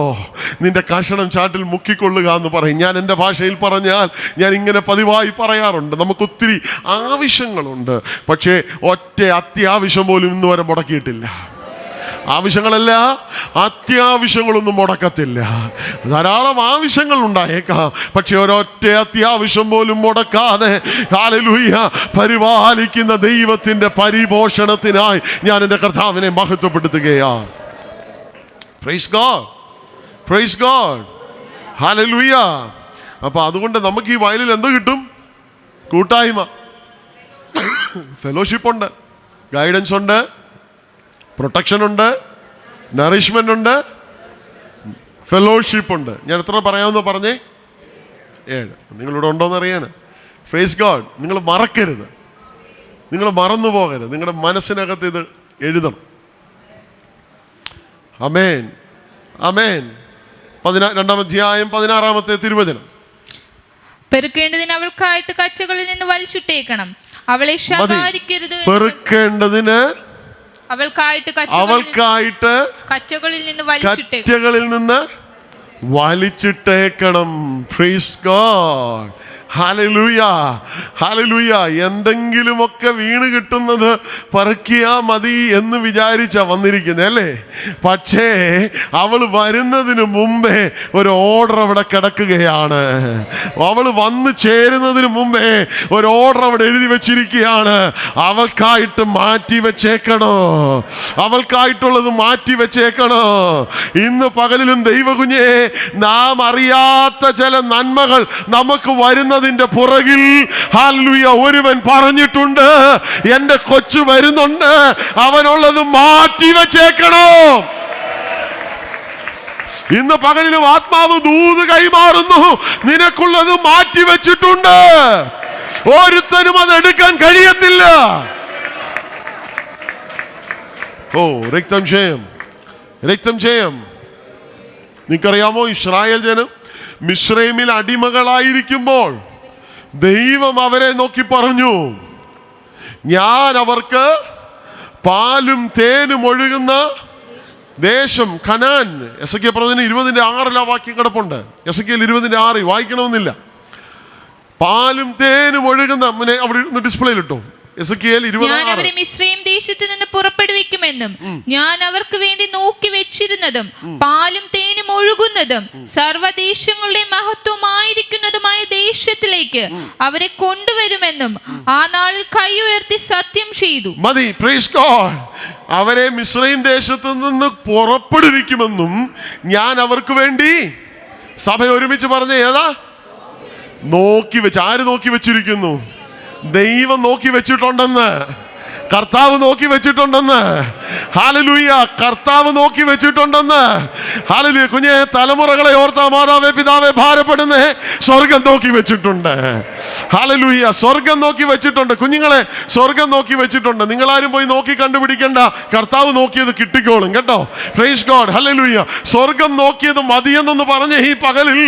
നിന്റെ കഷണം ചാട്ടിൽ മുക്കിക്കൊള്ളുക എന്ന് പറയും. ഞാൻ എൻ്റെ ഭാഷയിൽ പറഞ്ഞാൽ ഞാൻ ഇങ്ങനെ പതിവായി പറയാറുണ്ട്. നമുക്കൊത്തിരി ആവശ്യങ്ങളുണ്ട്, പക്ഷേ ഒറ്റ അത്യാവശ്യം പോലും ഇന്ന് വരെ മുടക്കിയിട്ടില്ല. ആവശ്യങ്ങളല്ല, അത്യാവശ്യങ്ങളൊന്നും മുടക്കത്തില്ല. ധാരാളം ആവശ്യങ്ങൾ ഉണ്ടായേക്കാം, പക്ഷെ ഒരൊറ്റ അത്യാവശ്യം പോലും മുടക്കാതെ ഹല്ലേലൂയ പരിപാലിക്കുന്ന ദൈവത്തിന്റെ പരിപോഷണത്തിനായി ഞാൻ എൻ്റെ കർത്താവിനെ മഹത്വപ്പെടുത്തുകയാണ്. പ്രൈസ് ഗോഡ്, പ്രൈസ് ഗോഡ്, ഹല്ലേലൂയ. അപ്പൊ അതുകൊണ്ട് നമുക്ക് ഈ വയലിൽ എന്ത് കിട്ടും? കൂട്ടായ്മ, ഫെലോഷിപ്പ് ഉണ്ട്, ഗൈഡൻസ് ഉണ്ട്, പ്രൊട്ടക്ഷൻ ഉണ്ട്, നറിഷ്മെന്റ് ഉണ്ട്, ഫെലോഷിപ്പ് ഉണ്ട്. ഞാൻ എത്ര പറയാമെന്ന് പറഞ്ഞേ? 7. നിങ്ങളിവിടെ ഉണ്ടോയെന്ന് അറിയാൻ. Praise God. നിങ്ങൾ മറക്കരുത്, നിങ്ങൾ മറന്നു പോകരുത്. നിങ്ങളുടെ മനസ്സിനകത്ത് ഇത് എഴുതണം. ആമേൻ, ആമേൻ. 2-ാം അധ്യായം 16-ാമത്തെ തിരുവചനം. പെറുക്കേണ്ടതിന് അവൾക്കായിട്ട് കച്ചകളിൽ നിന്ന് വലിച്ചിട്ടേക്കണം, അവളെ ശകാരിക്കരുത്. പെറുക്കേണ്ടതിന് അവൾക്കായിട്ട് കച്ചകളിൽ നിന്ന് വലിച്ചിട്ടേക്കണം. പ്രൈസ് ഗോഡ്, ഹല്ലേലൂയ, ഹല്ലേലൂയ. എന്തെങ്കിലുമൊക്കെ വീണ് കിട്ടുന്നത് പറക്കിയാ മതി എന്ന് വിചാരിച്ച വന്നിരിക്കുന്നത് അല്ലേ? പക്ഷേ അവൾ വരുന്നതിന് മുമ്പേ ഒരു ഓർഡർ അവിടെ കിടക്കുകയാണ്. അവൾ വന്ന് ചേരുന്നതിന് മുമ്പേ ഒരു ഓർഡർ അവിടെ എഴുതി വെച്ചിരിക്കുകയാണ്. അവൾക്കായിട്ട് മാറ്റി വെച്ചേക്കണോ, അവൾക്കായിട്ടുള്ളത് മാറ്റി വെച്ചേക്കണോ. ഇന്ന് പകലിലും ദൈവകുഞ്ഞേ, നാം അറിയാത്ത ചില നന്മകൾ നമുക്ക് വരുന്നതിന്റെ പുറകിൽ ഹല്ലേലൂയ ഒരുവൻ പറഞ്ഞിട്ടുണ്ട്, എന്റെ കൊച്ചു വരുന്നുണ്ട്, അവനുള്ളത് മാറ്റി വെച്ചേക്കണോ. ഇന്ന് പകലിലും ആത്മാവ് ദൂത് കൈമാറുന്നു, നിനക്കുള്ളത് മാറ്റി വെച്ചിട്ടുണ്ട്. ഒരുത്തനും അത് എടുക്കാൻ കഴിയത്തില്ല. ഓ രക്തം ജയം, രക്തം ജയം. നിങ്ങൾക്കറിയാമോ, ഇസ്രായേൽ ജനം മിസ്രൈമിൽ അടിമകളായിരിക്കുമ്പോൾ ദൈവം അവരെ നോക്കി പറഞ്ഞു, ഞാൻ അവർക്ക് പാലും തേനും ഒഴുകുന്ന ദേശം കനാൻ. എസെക്കിയേൽ പ്രവചനം 20:6 വാക്യം കിടപ്പുണ്ട്. എസെക്കിയേൽ 20:6 വായിക്കണമെന്നില്ല. പാലും തേനും ഒഴുകുന്ന, അവിടെ ഡിസ്പ്ലേയിൽ ഇട്ടോ, എസെക്കിയേൽ 20:6. ഞാൻ അവരെ മിസ്രയീം ദേശത്ത് നിന്ന് പുറപ്പെടുവിക്കുമെന്നും ഞാൻ അവർക്ക് വേണ്ടി നോക്കി വെച്ചിരുന്നതും പാലും തേനും ഒഴുകുന്നതും സർവ്വദേശങ്ങളുടെ മഹത്വമായിരിക്കുന്നതുമായ ദേശത്തിലേക്ക് അവരെ കൊണ്ടുവരുമെന്നും ആ നാളിൽ കൈ ഉയർത്തി സത്യം ചെയ്തു. മതി, പ്രൈസ് ഗോഡ്. അവരെ മിസ്രയീം ദേശത്ത് നിന്ന് പുറപ്പെടുവിക്കുമെന്നും ഞാൻ അവർക്ക് വേണ്ടി, സഭ ഒരുമിച്ച് പറഞ്ഞ ഏതാ? നോക്കി വെച്ച്. ആര് നോക്കി വെച്ചിരിക്കുന്നു? ദൈവം നോക്കി വെച്ചിട്ടുണ്ടെന്ന്, കർത്താവ് നോക്കി വെച്ചിട്ടുണ്ടെന്ന്. ഹല്ലേലൂയ, കർത്താവ് നോക്കി വെച്ചിട്ടുണ്ടെന്ന്. ഹല്ലേലൂയ. കുഞ്ഞെ, തലമുറകളെ ഓർത്താ മാതാവേ പിതാവേ ഭാരപ്പെടുന്നേ, സ്വർഗം നോക്കി വെച്ചിട്ടുണ്ട്. ഹല്ലേലൂയ, സ്വർഗം നോക്കി വെച്ചിട്ടുണ്ട്. കുഞ്ഞുങ്ങളെ, സ്വർഗം നോക്കി വെച്ചിട്ടുണ്ട്. നിങ്ങളാരും പോയി നോക്കി കണ്ടുപിടിക്കണ്ട, കർത്താവ് നോക്കിയത് കിട്ടിക്കോളും കേട്ടോ. Price God, hallelujah. സ്വർഗം നോക്കിയത് മതിയെന്നൊന്ന് പറഞ്ഞ ഈ പകലിൽ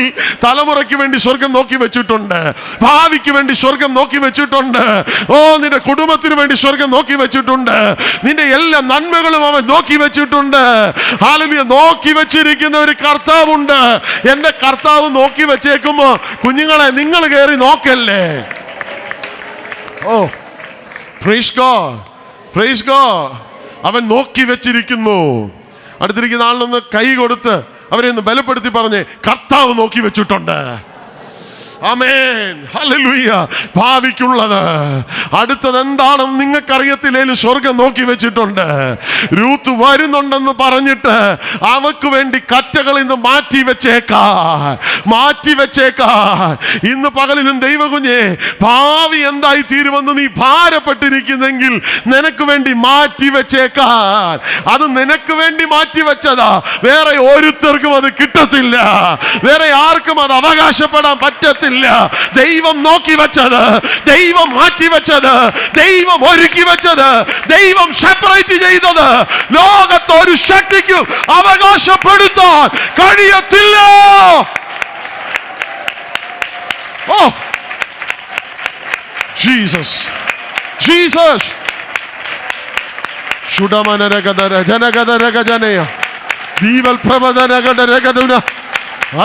തലമുറയ്ക്ക് വേണ്ടി സ്വർഗം നോക്കി വെച്ചിട്ടുണ്ട്, ഭാവിക്ക് വേണ്ടി സ്വർഗം നോക്കി വെച്ചിട്ടുണ്ട്. ഓ, നിന്റെ കുടുംബത്തിന് വേണ്ടി സ്വർഗം നോക്കി വെച്ചിട്ടുണ്ട്. നിന്റെ എല്ലാ നന്മകളും അവൻ നോക്കി വെച്ചിട്ടുണ്ട്. ഹല്ലേലൂയ. നോക്കി വെച്ചിരിക്കുന്ന ഒരു കർത്താവുണ്ട്. എന്റെ കർത്താവ് നോക്കി വെച്ചേക്കുമ്പോ കുഞ്ഞുങ്ങളെ നിങ്ങൾ കയറി നോക്കല്ലേ. ഓ പ്രൈസ് ഗോഡ്, പ്രൈസ് ഗോഡ്. അവൻ നോക്കി വെച്ചിരിക്കുന്നു. അടുത്തിരിക്കുന്ന ആളിനൊന്ന് കൈ കൊടുത്ത് അവരെ ഒന്ന് ബലപ്പെടുത്തി പറഞ്ഞേ, കർത്താവ് നോക്കി വെച്ചിട്ടുണ്ട്. ആമേൻ, ഹല്ലേലൂയ. ഭാവിക്കുള്ളത് അടുത്തത് എന്താണെന്ന് നിങ്ങൾക്കറിയത്തില്ലേലും സ്വർഗം നോക്കി വെച്ചിട്ടുണ്ട്. രൂത്ത് വരുന്നുണ്ടെന്ന് പറഞ്ഞിട്ട് അവക്ക് വേണ്ടി കറ്റകൾ ഇന്ന് മാറ്റി വെച്ചേക്കാ. ഇന്ന് പകലിലും ദൈവകുഞ്ഞേ, ഭാവി എന്തായി തീരുമെന്ന് നീ ഭാരപ്പെട്ടിരിക്കുന്നെങ്കിൽ നിനക്ക് വേണ്ടി മാറ്റി വെച്ചേക്കാൻ. അത് നിനക്ക് വേണ്ടി മാറ്റി വെച്ചതാ, വേറെ ഓരോരുത്തർക്കും അത് കിട്ടത്തില്ല, വേറെ ആർക്കും അത് അവകാശപ്പെടാൻ പറ്റത്തില്ല. ദൈവം നോക്കി വെച്ചത്, ദൈവം മാറ്റി വെച്ചത്, ദൈവം ഒരുക്കി വെച്ചത്, ദൈവം സെപ്പറേറ്റ് ചെയ്തത് ലോകത്ത് ഒരു ശക്തിക്കും അവകാശപ്പെടുത്താൻ കഴിയത്തില്ല. Oh Jesus, Jesus.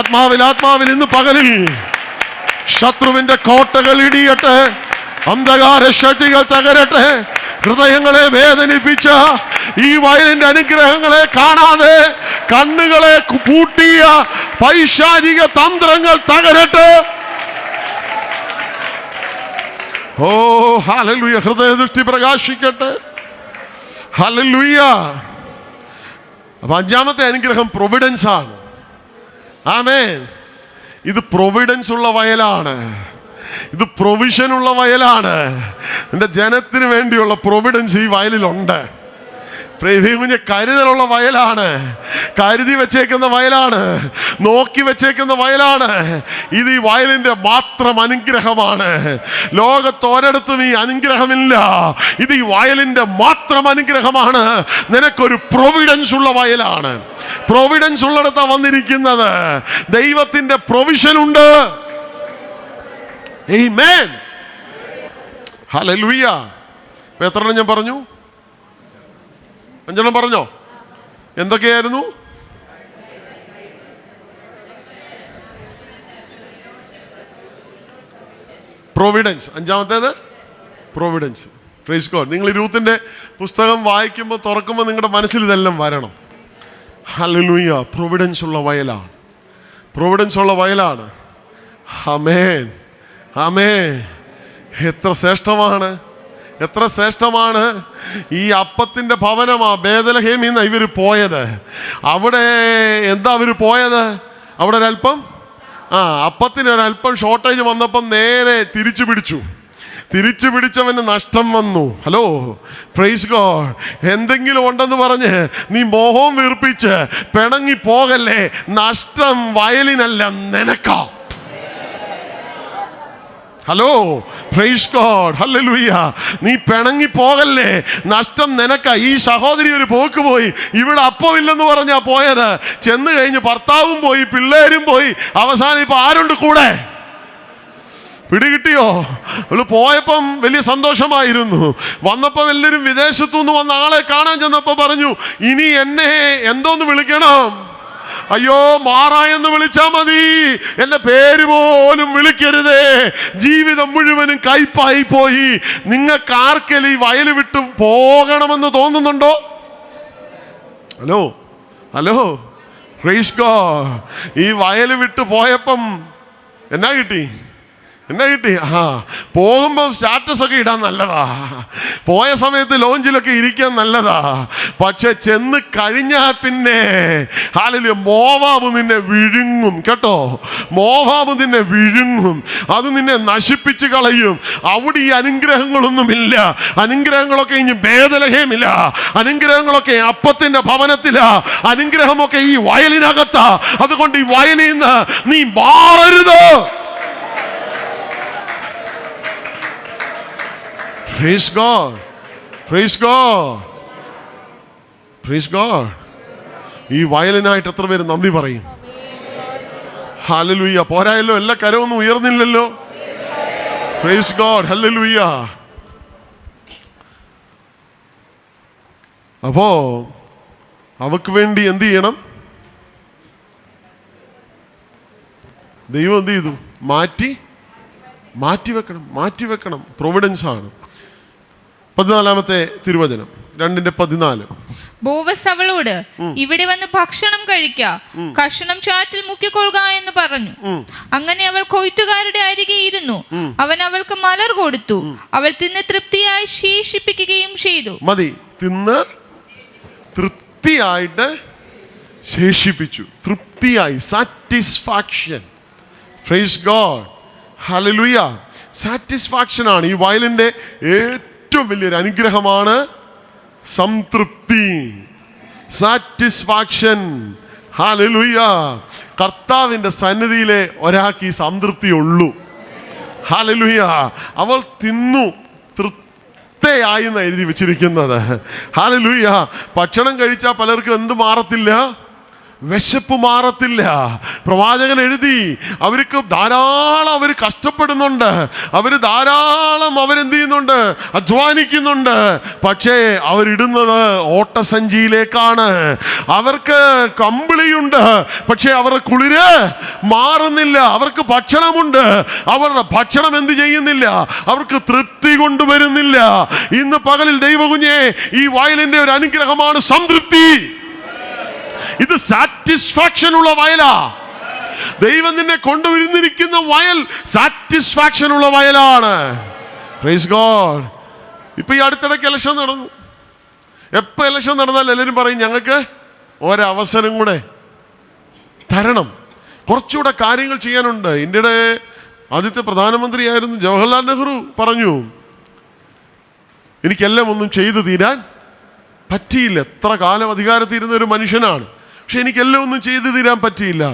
ആത്മാവിൽ ഇന്ന് പകലിൽ ശത്രുവിന്റെ കോട്ടകൾ ഇടിയട്ടെ, അന്ധകാര ശക്തികൾ തകരട്ടെ. ഹൃദയങ്ങളെ വേദനിപ്പിച്ച ഈ വയലിന്റെ അനുഗ്രഹങ്ങളെ കാണാതെ കണ്ണുകളെ പൂട്ടിയ പൈശാചിക തന്ത്രങ്ങൾ തകരട്ടെ. ഓ ഹല്ലേലൂയ. ഹൃദയദൃഷ്ടി പ്രകാശിക്കട്ടെ. ഹല്ലേലൂയ. അപ്പൊ അഞ്ചാമത്തെ അനുഗ്രഹം പ്രൊവിഡൻസ് ആണ്. ആമേൻ. ഇത് പ്രൊവിഡൻസ് ഉള്ള വയലാണ്, ഇത് പ്രൊവിഷൻ ഉള്ള വയലാണ്. എൻ്റെ ജനത്തിന് വേണ്ടിയുള്ള പ്രൊവിഡൻസ് ഈ വയലിലുണ്ട്. കുഞ്ഞ്, കരുതലുള്ള വയലാണ്, കരുതി വെച്ചേക്കുന്ന വയലാണ്, നോക്കി വെച്ചേക്കുന്ന വയലാണ്. ഇത് ഈ വയലിന്റെ മാത്രം അനുഗ്രഹമാണ്. ലോകത്തൊരിടത്തും ഈ അനുഗ്രഹമില്ല. ഇത് ഈ വയലിന്റെ മാത്രം അനുഗ്രഹമാണ്. നിനക്കൊരു പ്രൊവിഡൻസ് ഉള്ള വയലാണ്. പ്രൊവിഡൻസ് ഉള്ളിടത്താ വന്നിരിക്കുന്നത്. ദൈവത്തിന്റെ പ്രൊവിഷൻ ഉണ്ട്. ആമേൻ, ഹല്ലേലൂയ. എത്രണ്ണം ഞാൻ പറഞ്ഞു? 5 പറഞ്ഞോ? എന്തൊക്കെയായിരുന്നു? പ്രൊവിഡൻസ്. അഞ്ചാമത്തേത് പ്രൊവിഡൻസ്. Praise God. നിങ്ങൾ രൂത്തിന്റെ പുസ്തകം വായിക്കുമ്പോൾ തുറക്കുമ്പോൾ നിങ്ങളുടെ മനസ്സിൽ ഇതെല്ലാം വരണം. ഹല്ലേലൂയ. പ്രൊവിഡൻസ് ഉള്ള വയലാണ്, പ്രൊവിഡൻസ് ഉള്ള വയലാണ്. ആമേൻ, ആമേൻ. എത്ര ശ്രേഷ്ഠമാണ്, എത്ര ശ്രേഷ്ഠമാണ്. ഈ അപ്പത്തിൻ്റെ ഭവനമാ ബേദലഹേമിൽ നിന്ന് ഇവർ പോയത്. അവിടെ എന്താ അവർ പോയത്? അവിടെ ഒരല്പം അപ്പത്തിന് ഒരല്പം ഷോർട്ടേജ് വന്നപ്പം നേരെ തിരിച്ചു പിടിച്ചവന് നഷ്ടം വന്നു. Hello, praise God. എന്തെങ്കിലും ഉണ്ടെന്ന് പറഞ്ഞ് നീ മോഹം വീർപ്പിച്ച് പിണങ്ങി പോകല്ലേ. നഷ്ടം വയലിനല്ല, നിനക്കാ. ഹലോ, പ്രൈസ് ഗോഡ്, ഹല്ലേലൂയ. നീ പിണങ്ങി പോകല്ലേ, നഷ്ടം നിനക്കാ. ഈ സഹോദരി ഒരു പോക്ക് പോയി. ഇവിടെ അപ്പമില്ലെന്ന് പറഞ്ഞാ പോയത്. ചെന്ന് കഴിഞ്ഞ് ഭർത്താവും പോയി, പിള്ളേരും പോയി. അവസാനം ഇപ്പൊ ആരുണ്ട് കൂടെ? പിടികിട്ടിയോ? അവള് പോയപ്പം വലിയ സന്തോഷമായിരുന്നു. വന്നപ്പം എല്ലാവരും വിദേശത്തു നിന്ന് വന്ന ആളെ കാണാൻ ചെന്നപ്പോ പറഞ്ഞു, ഇനി എന്നെ എന്തോന്ന് വിളിക്കണം? അയ്യോ, മാറായെന്ന് വിളിച്ചാ മതി, എന്റെ പേര് പോലും വിളിക്കരുതേ. ജീവിതം മുഴുവനും കയ്പായി പോയി. നിങ്ങൾക്ക് ആർക്കെങ്കിലും ഈ വയല് വിട്ട് പോകണമെന്ന് തോന്നുന്നുണ്ടോ? Hello, hello, praise God. ഈ വയല് വിട്ട് പോയപ്പം എന്നാ കിട്ടി? പോകുമ്പോൾ സ്റ്റാറ്റസ് ഒക്കെ ഇടാൻ നല്ലതാ, പോയ സമയത്ത് ലോഞ്ചിലൊക്കെ ഇരിക്കാൻ നല്ലതാ. പക്ഷെ ചെന്ന് കഴിഞ്ഞാൽ പിന്നെ ഹല്ലേലൂയ, മോവാബ് നിന്നെ വിഴുങ്ങും കേട്ടോ. മോവാബ് നിന്നെ വിഴുങ്ങും, അത് നിന്നെ നശിപ്പിച്ച് കളയും. അവിടെ ഈ അനുഗ്രഹങ്ങളൊന്നുമില്ല. അനുഗ്രഹങ്ങളൊക്കെ ഇനി ബേദലഹേമില്ല, അനുഗ്രഹങ്ങളൊക്കെ അപ്പത്തിന്റെ ഭവനത്തിലാ, അനുഗ്രഹമൊക്കെ ഈ വയലിനകത്താ. അതുകൊണ്ട് ഈ വയലിൽ നിന്ന് നീ മാറരുത്. Praise God. Praise God. Praise God. ഈ വയലിനായിട്ട് എത്ര പേര് നന്ദി പറയും? ഹല്ലേലൂയ. പോരായല്ലോ, എല്ലാ കരമൊന്നും ഉയർന്നില്ലല്ലോ. Praise God. ഹല്ലേലൂയ. അപ്പോ അവക്ക് വേണ്ടി എന്ത് ചെയ്യണം? ദൈവം എന്ത് ചെയ്തു? മാറ്റിവെക്കണം. പ്രൊവിഡൻസ് ആണ്. 14-ാമത്തെ തിരുവചനം 2:14. ബോവസ് അവളോട്, ഇവിടെ വന്ന് ഭക്ഷണം കഴിക്ക, കഷണം ചാറ്റിൽ മുക്കിക്കൊള്ളുക എന്ന് പറഞ്ഞു. അങ്ങനെ അവൾ കൊയ്ത്തുകാരുടെ അരികെ ഇരുന്നു. അവൻ അവൾക്ക് മലർ കൊടുത്തു. അവൾ തിന്ന് തൃപ്തിയായി ശേഷിപ്പിക്കുകയും ചെയ്തു. മതി, തിന്ന് തൃപ്തിയായിട്ട് ശേഷിപ്പിച്ചു. തൃപ്തിയായി, സാറ്റിസ്ഫാക്ഷൻ. പ്രൈസ് ഗോഡ്, ഹല്ലേലൂയ. സാറ്റിസ്ഫാക്ഷൻ ആണ് ഈ വയലിന്റെ ഏറ്റവും വലിയൊരു അനുഗ്രഹമാണ്. സംതൃപ്തി, സാറ്റിസ്ഫാക്ഷൻ. ഹല്ലേലൂയ. കർത്താവിന്റെ സന്നിധിയിലെ ഒരാൾക്ക് ഈ സംതൃപ്തി ഉള്ളൂ. ഹല്ലേലൂയ. അവൾ തിന്നു തൃപ്തയായി എന്ന് എഴുതി വെച്ചിരിക്കുന്നത്. ഹല്ലേലൂയ. ഭക്ഷണം കഴിച്ചാൽ പലർക്കും എന്ത് മാറത്തില്ല? വിശപ്പ് മാറത്തില്ല. പ്രവാചകൻ എഴുതി, അവർക്ക് ധാരാളം അവർ കഷ്ടപ്പെടുന്നുണ്ട്, അവർ ധാരാളം അവരെന്ത് ചെയ്യുന്നുണ്ട്? അധ്വാനിക്കുന്നുണ്ട്. പക്ഷേ അവരിടുന്നത് ഓട്ടസഞ്ചിയിലേക്കാണ്. അവർക്ക് കമ്പിളിയുണ്ട്, പക്ഷേ അവരുടെ കുളിര് മാറുന്നില്ല. അവർക്ക് ഭക്ഷണമുണ്ട്, അവരുടെ ഭക്ഷണം എന്ത് ചെയ്യുന്നില്ല? അവർക്ക് തൃപ്തി കൊണ്ടുവരുന്നില്ല. ഇന്ന് പകലിൽ ദൈവകുഞ്ഞേ, ഈ വയലിന്റെ ഒരു അനുഗ്രഹമാണ് സംതൃപ്തി. ഇത് സാറ്റിസ്ഫാക്ഷൻ ഉള്ള വയലാ. ദൈവം നിന്നെ കൊണ്ടുവരുന്നിരിക്കുന്ന വയൽ സാറ്റിസ്ഫാക്ഷൻ ഉള്ള വയലാണ്. Praise God. ഇപ്പൊ ഈ അടുത്തിടയ്ക്ക് ഇലക്ഷൻ നടന്നു. എപ്പോൾ ഇലക്ഷൻ നടന്നാൽ എല്ലാവരും പറയും, ഞങ്ങൾക്ക് ഒരവസരം കൂടെ തരണം, കുറച്ചുകൂടെ കാര്യങ്ങൾ ചെയ്യാനുണ്ട്. ഇന്ത്യയുടെ ആദ്യത്തെ പ്രധാനമന്ത്രിയായിരുന്നു ജവഹർലാൽ നെഹ്റു പറഞ്ഞു, എനിക്കെല്ലാം ഒന്നും ചെയ്തു തീരാൻ പറ്റിയില്ല. എത്ര കാലം അധികാരത്തിൽ ഇരുന്ന ഒരു മനുഷ്യനാണ്, പക്ഷെ എനിക്കെല്ലാം ഒന്നും ചെയ്തു തീരാൻ പറ്റിയില്ല.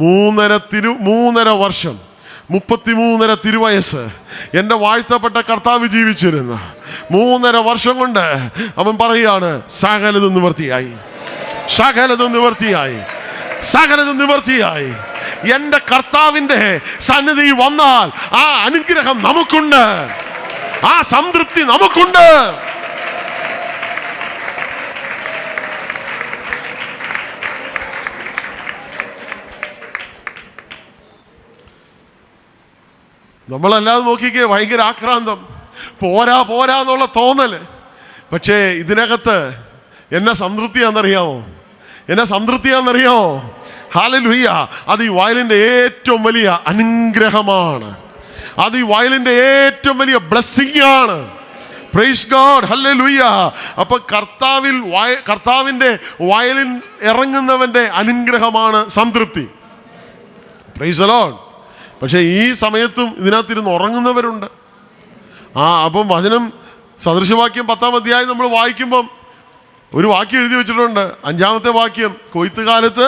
3.5 വർഷം, 33 തിരുവയസ്സ് എൻ്റെ വാഴ്ത്തപ്പെട്ട കർത്താവ് ജീവിച്ചിരുന്ന 3.5 വർഷം കൊണ്ട് അവൻ പറയാണ്, സകലതും നിവർത്തിയായി, സകലതും നിവർത്തിയായി, സകലതും നിവർത്തിയായി. എൻ്റെ കർത്താവിൻ്റെ സന്നിധി വന്നാൽ ആ അനുഗ്രഹം നമുക്കുണ്ട്, ആ സംതൃപ്തി നമുക്കുണ്ട്. നമ്മളല്ലാതെ നോക്കിക്കേ, ഭയങ്കര ആക്രാന്തം, പോരാ പോരാ എന്നുള്ള തോന്നല്. പക്ഷേ ഇതിനകത്ത് എന്നെ സംതൃപ്തിയാണെന്നറിയാമോ? ഹല്ലേലൂയ! അത് ഈ വയലിൻ്റെ ഏറ്റവും വലിയ അനുഗ്രഹമാണ്. അത് ഈ വയലിൻ്റെ ഏറ്റവും വലിയ ബ്ലെസ്സിംഗ് ആണ്. പ്രൈസ് ഗോഡ്, ഹല്ലേലൂയ! അപ്പൊ കർത്താവിൻ്റെ വയലിൻ ഇറങ്ങുന്നവന്റെ അനുഗ്രഹമാണ് സംതൃപ്തി. Praise the Lord. പക്ഷേ ഈ സമയത്തും ഇതിനകത്തിരുന്ന് ഉറങ്ങുന്നവരുണ്ട്. അപ്പം വചനം സദൃശവാക്യം 10-ാം അധ്യായം നമ്മൾ വായിക്കുമ്പം ഒരു വാക്യം എഴുതി വെച്ചിട്ടുണ്ട്. 5-ാമത്തെ വാക്യം, കൊയ്ത്തുകാലത്ത്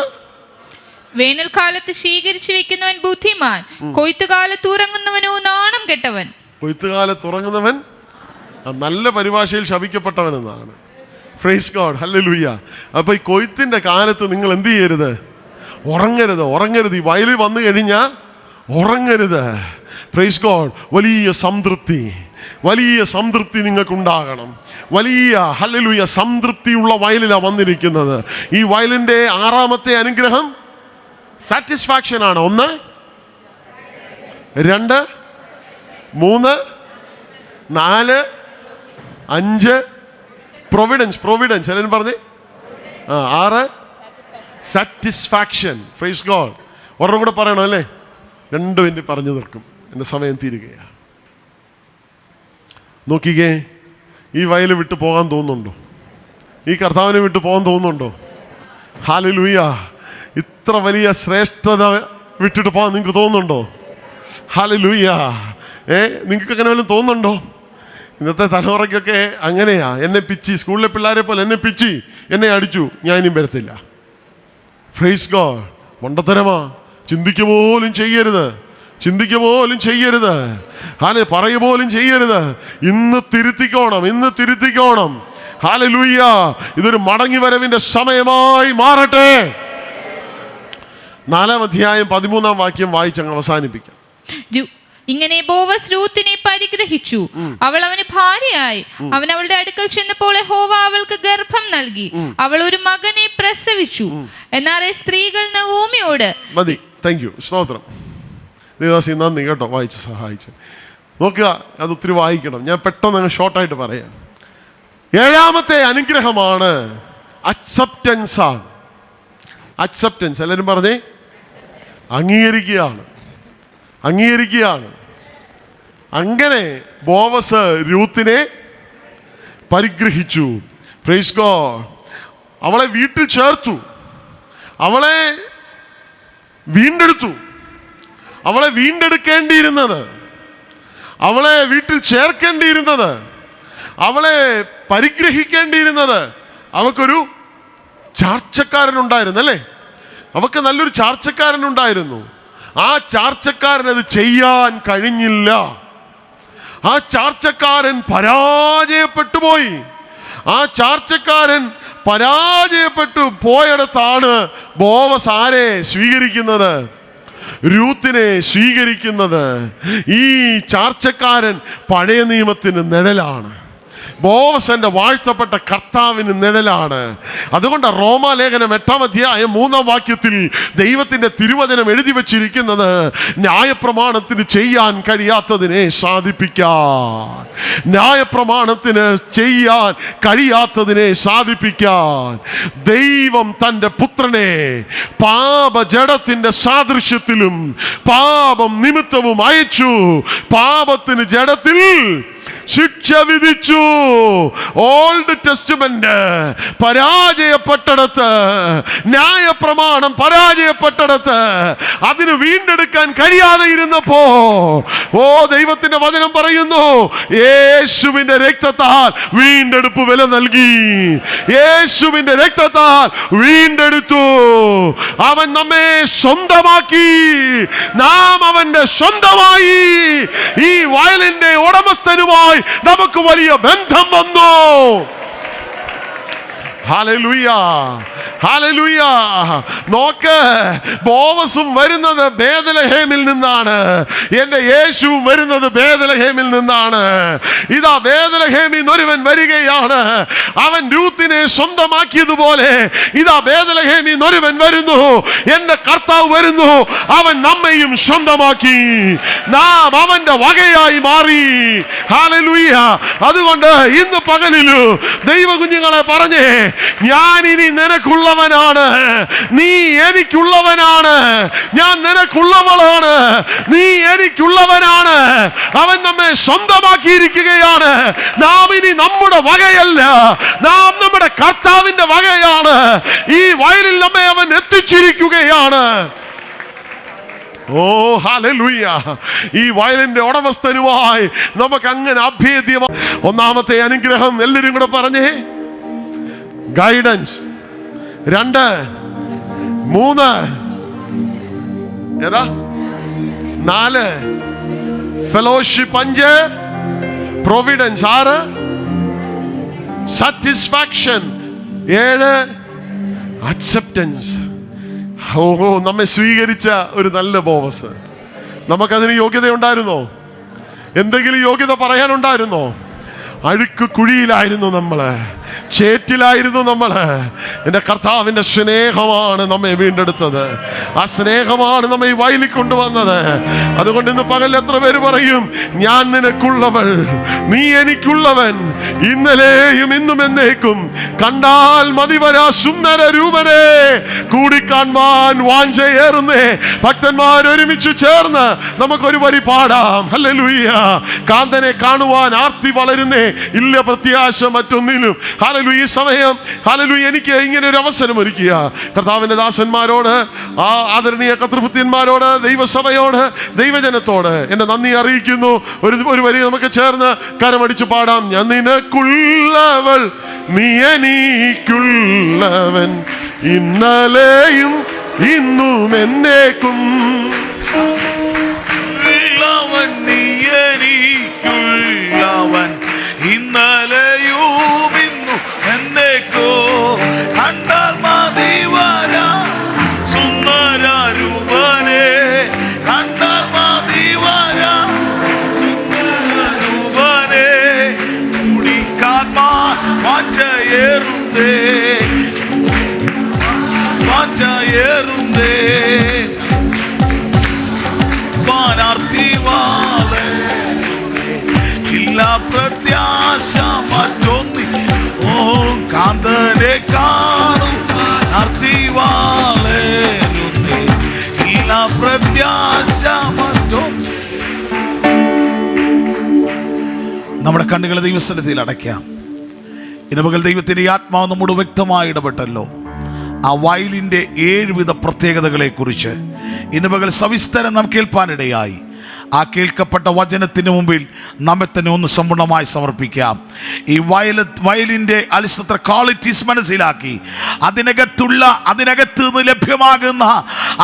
വേനൽക്കാലത്ത് ശേഖരിച്ചു വെക്കുന്നവൻ ബുദ്ധിമാൻ, കൊയ്ത്തുകാലത്ത് ഉറങ്ങുന്നവനോ നാണം കെട്ടവൻ. കൊയ്ത്തുകാലത്ത് ഉറങ്ങുന്നവൻ നല്ല പരിഭാഷയിൽ ശപിക്കപ്പെട്ടവൻ എന്നാണ്. പ്രൈസ് ഗോഡ്, ഹല്ലേലൂയ! അപ്പൊ ഈ കൊയ്ത്തിന്റെ കാലത്ത് നിങ്ങൾ എന്ത് ചെയ്യരുത്? ഉറങ്ങരുത്. ഈ വയലിൽ വന്നു കഴിഞ്ഞാൽ ഉറങ്ങരുത്. Praise God! വലിയ സംതൃപ്തി നിങ്ങൾക്കുണ്ടാകണം. വലിയ ഹല്ലേലൂയ സംതൃപ്തിയുള്ള വയലിലാണ് വന്നിരിക്കുന്നത്. ഈ വയലിൻ്റെ 6-ാമത്തെ അനുഗ്രഹം സാറ്റിസ്ഫാക്ഷൻ ആണ്. 1, 2, 3, 4, 5 പ്രൊവിഡൻസ് എല്ലാവരും പറഞ്ഞേ. 6 സാറ്റിസ്ഫാക്ഷൻ. Praise God. ഒരെണ്ണം കൂടെ പറയണം അല്ലേ? 2 മിനിറ്റ് പറഞ്ഞു തീർക്കും, എൻ്റെ സമയം തീരുകയാണ്. നോക്കിക്കേ, ഈ വയല് വിട്ടു പോകാൻ തോന്നുന്നുണ്ടോ? ഈ കർത്താവിനെ വിട്ടു പോകാൻ തോന്നുന്നുണ്ടോ? ഹല്ലേലൂയ! ഇത്ര വലിയ ശ്രേഷ്ഠത വിട്ടിട്ട് പോകാൻ നിങ്ങൾക്ക് തോന്നുന്നുണ്ടോ? ഹല്ലേലൂയ! നിങ്ങൾക്ക് അങ്ങനെ വല്ലതും തോന്നുന്നുണ്ടോ? ഇന്നത്തെ തലമുറയ്ക്കൊക്കെ അങ്ങനെയാ. എന്നെ പിച്ചി, സ്കൂളിലെ പിള്ളേരെ പോലെ എന്നെ പിച്ചി, എന്നെ അടിച്ചു, ഞാൻ ഇനിയും വരത്തില്ല. Praise God. മണ്ടത്തരമാ. ചിന്തിക്കുക പോലും ചെയ്യരുത്. പറയുക പോലും ചെയ്യരുത്. ഇന്ന് തിരുത്തിക്കോണം. ഹല്ലേലൂയ! ഇതൊരു മടങ്ങി വരവിന്റെ സമയമായി മാറട്ടെ. 4-ാം അധ്യായം 13-ാം വാക്യം വായിച്ചങ്ങ് അവസാനിപ്പിക്കാം. ഇങ്ങനെ ബോവസ് രൂത്തിനെ പരിഗ്രഹിച്ചു, അവൾ അവന് ഭാര്യയായി. അവൻ അവളുടെ അടുക്കൽ ചെന്നപ്പോൾ യഹോവ അവൾക്ക് ഗർഭം നൽകി, അവൾ ഒരു മകനെ പ്രസവിച്ചു. എന്നാൽ സ്ത്രീകൾ നവോമിയോട് മതി. താങ്ക് യു, സ്തോത്രം. ദേവദാസി നന്ദി കേട്ടോ, വായിച്ച് സഹായിച്ചു. നോക്കുക, അത് ഒത്തിരി വായിക്കണം. ഞാൻ പെട്ടെന്ന് അങ്ങ് ഷോർട്ടായിട്ട് പറയാം. 7-ാമത്തെ അനുഗ്രഹമാണ് അക്സെപ്റ്റൻസ് ആണ്. അക്സെപ്റ്റൻസ് എല്ലാവരും പറഞ്ഞേ. അംഗീകരിക്കുകയാണ്. അങ്ങനെ ബോവസ് രൂത്തിനെ പരിഗ്രഹിച്ചു. Praise God. അവളെ വീട്ടിൽ ചേർത്തു, അവളെ വീണ്ടെടുത്തു. അവളെ വീണ്ടെടുക്കേണ്ടിയിരുന്നത്, അവളെ വീട്ടിൽ ചേർക്കേണ്ടിയിരുന്നത്, അവളെ പരിഗ്രഹിക്കേണ്ടിയിരുന്നത് അവൾക്കൊരു ചാർച്ചക്കാരനുണ്ടായിരുന്നു അല്ലേ? അവൾക്ക് നല്ലൊരു ചാർച്ചക്കാരനുണ്ടായിരുന്നു. ആ ചാർച്ചക്കാരൻ അത് ചെയ്യാൻ കഴിഞ്ഞില്ല. ആ ചാർച്ചക്കാരൻ പരാജയപ്പെട്ടു പോയി. ആ ചാർച്ചക്കാരൻ പരാജയപ്പെട്ടു പോയിടത്താണ് ബോവസ് ആരെ സ്വീകരിക്കുന്നത്? രൂത്തിനെ സ്വീകരിക്കുന്നത്. ഈ ചാർച്ചക്കാരൻ പഴയ നിയമത്തിന് നിഴലാണ്. ബോവസിന്റെ വാഴ്ത്തപ്പെട്ട കർത്താവിന് നിഴലാണ്. അതുകൊണ്ട് റോമാലേഖനം 8-ാം അധ്യായം 3-ാം വാക്യത്തിൽ ദൈവത്തിന്റെ തിരുവചനം എഴുതി വച്ചിരിക്കുന്നത്, ന്യായപ്രമാണത്തിന് ചെയ്യാൻ കഴിയാത്തതിനെ സാധിപ്പിക്കാൻ, ദൈവം തൻ്റെ പുത്രനെ പാപജഡത്തിന്റെ സാദൃശ്യത്തിലും പാപം നിമിത്തവും അയച്ചു. പാപത്തിന് ജഡത്തിൽ ശിക്ഷ വിധിച്ചു. ഓൾഡ് ടെസ്റ്റ്മെന്റ് പരാജയപ്പെട്ടടത്ത്, ന്യായപ്രമാണം പരാജയപ്പെട്ടടത്ത്, അതിന് വീണ്ടെടുക്കാൻ കഴിയാതെ ഇരുന്നപ്പോ ദൈവത്തിന്റെ വചനം പറയുന്നു, യേശുവിന്റെ രക്തത്താൽ വീണ്ടെടുപ്പ് വില നൽകി. യേശുവിന്റെ രക്തത്താൽ വീണ്ടെടുത്തു. അവൻ നമ്മെ സ്വന്തമാക്കി, നാം അവന്റെ സ്വന്തമായി. ഈ വയലിന്റെ ഉടമസ്ഥനുമായി നമുക്ക് വലിയ ബന്ധം വന്നു. ഹല്ലേലൂയ! ഹല്ലേലൂയ. നോക്ക്, ബോവസും വരുന്നത് ബേത്ലഹേമിൽ നിന്നാണ്, എൻ്റെ യേശുവും വരുന്നത് ബേത്ലഹേമിൽ നിന്നാണ്. ഇതാ ബേത്ലഹേമിൽ നിന്ന് ഒരുവൻ വരികയാണ്. അവൻ രൂത്തിനെ സ്വന്തമാക്കിയതുപോലെ ഇതാ ബേത്ലഹേമിൽ നിന്ന് ഒരുവൻ വരുന്നു. എൻ്റെ കർത്താവ് വരുന്നു. അവൻ നമ്മയും സ്വന്തമാക്കി. നാം അവന്റെ വകയായി മാറി. ഹല്ലേലൂയ. അതുകൊണ്ട് ഇന്ന് പകലിലു ദൈവ കുഞ്ഞുങ്ങളെ പറഞ്ഞേ, ഞാൻ ഇനി നിനക്കുള്ളവനാണ്, നീ എനിക്കുള്ളവനാണ്, ഞാൻ നിനക്കുള്ളവളാണ്, നീ എനിക്കുള്ളവനാണ്. അവൻ നമ്മെ സ്വന്തമാക്കിയിരിക്കുകയാണ്. നാം ഇനി നമ്മുടെ വകയല്ല, നാം നമ്മുടെ കർത്താവിന്റെ വകയാണ്. ഈ വയലിൽ നമ്മെ അവൻ എത്തിച്ചിരിക്കുകയാണ്. ഓ ഹല്ലേലൂയ. ഈ വയലിന്റെ ഉടമസ്ഥനുമായി നമുക്ക് അങ്ങനെ അഭേദ്യമാണ്. ഒന്നാമത്തെ അനുഗ്രഹം എല്ലാവരും കൂടെ പറഞ്ഞേ, ഗൈഡൻസ്. 2, 3, ഏതാ 4, ഫെലോഷിപ്പ്. 5, പ്രൊവിഡൻസ്. 6, സാറ്റിസ്ഫാക്ഷൻ. 7, അക്സെപ്റ്റൻസ്. ഓ, നമ്മെ സ്വീകരിച്ച ഒരു നല്ല ബോവസ്. നമുക്കതിന് യോഗ്യത ഉണ്ടായിരുന്നോ? എന്തെങ്കിലും യോഗ്യത പറയാനുണ്ടായിരുന്നോ? അഴുക്ക് കുഴിയിലായിരുന്നു നമ്മള്, ചേറ്റിലായിരുന്നു നമ്മള്. എൻ്റെ കർത്താവിൻ്റെ സ്നേഹമാണ് നമ്മെ വീണ്ടെടുത്തത്. ആ സ്നേഹമാണ് നമ്മെ ഈ വയലിൽ കൊണ്ടുവന്നത്. അതുകൊണ്ട് ഇന്ന് പകൽ എത്ര പേര് പറയും, ഞാൻ നിനക്കുള്ളവൾ, നീ എനിക്കുള്ളവൻ, ഇന്നലെയും ഇന്നും എന്നേക്കും. കണ്ടാൽ മതിവരാ സുന്ദര രൂപനെ കൂടിക്കാൺമാൻ വാഞ്ചയേറുന്നേ. ഭക്തന്മാർ ഒരുമിച്ച് ചേർന്ന് നമുക്കൊരു വരി പാടാം. ഹല്ലേലൂയ. കാന്തനെ കാണുവാൻ ആർത്തി വളരുന്നേ, ഇല്ല പ്രത്യാശ മറ്റൊന്നിലും. ഹല്ലേലൂയ. ഈ സമയം ഹല്ലേലൂയ എനിക്ക് ഇങ്ങനെ ഒരു അവസരം ഒരുക്കിയ കർത്താവിൻ്റെ ദാസന്മാരോട്, ആ ആദരണീയ കർത്തൃഭൃത്യന്മാരോട്, ദൈവസഭയോട്, ദൈവജനത്തോട് എൻ്റെ നന്ദി അറിയിക്കുന്നു. ഒരു വരി നമുക്ക് ചേർന്ന് കരമടിച്ച് പാടാം. ഞാൻ നിനക്കുള്ളവൾ, നീ എനിക്കുള്ളവൻ, ഇന്നലെയും ഇന്നും എന്നേക്കും. നീ എനിക്കുള്ളവൻ, ഇന്നലെയും ഇന്നും എന്നേക്കോ. കണ്ടാൽ മതി വരാ സുന്ദര രൂപനെ, കണ്ടാൽ മതി വരാ സുന്ദര രൂപനെ കുടിക്കാൻ വാഞ്ചയേറുന്നേ, വാഞ്ചയേറുന്നേ. പാനാർത്തിവാളെ ഇല്ല പ്രത്യാശ മറ്റൊന്നി. ഓ കാന്തനെ കാണും അർത്തിവാളെ ഇല്ല പ്രത്യാശ മറ്റൊന്നി. നമ്മുടെ കണ്ണുകളെ ദൈവസന്നിധിയിൽ അടയ്ക്കാം. ഇന്ന് പകൽ ദൈവത്തിൻ്റെ ആത്മാവ് നമ്മോട് വ്യക്തമായി ഇടപെട്ടല്ലോ. ആ വയലിൻ്റെ 7 വിധ പ്രത്യേകതകളെ കുറിച്ച് ഇന്ന് പകൽ സവിസ്തരം നാം കേൾപ്പാനിടയായി. ആ കേൾക്കപ്പെട്ട വചനത്തിന് മുമ്പിൽ നമ്മെ തന്നെ ഒന്ന് സമ്പൂർണ്ണമായി സമർപ്പിക്കാം. ഈ വയലിൻ്റെ അലിസ്ത്ര ക്വാളിറ്റീസ് മനസ്സിലാക്കി അതിനകത്ത് നിന്ന് ലഭ്യമാകുന്ന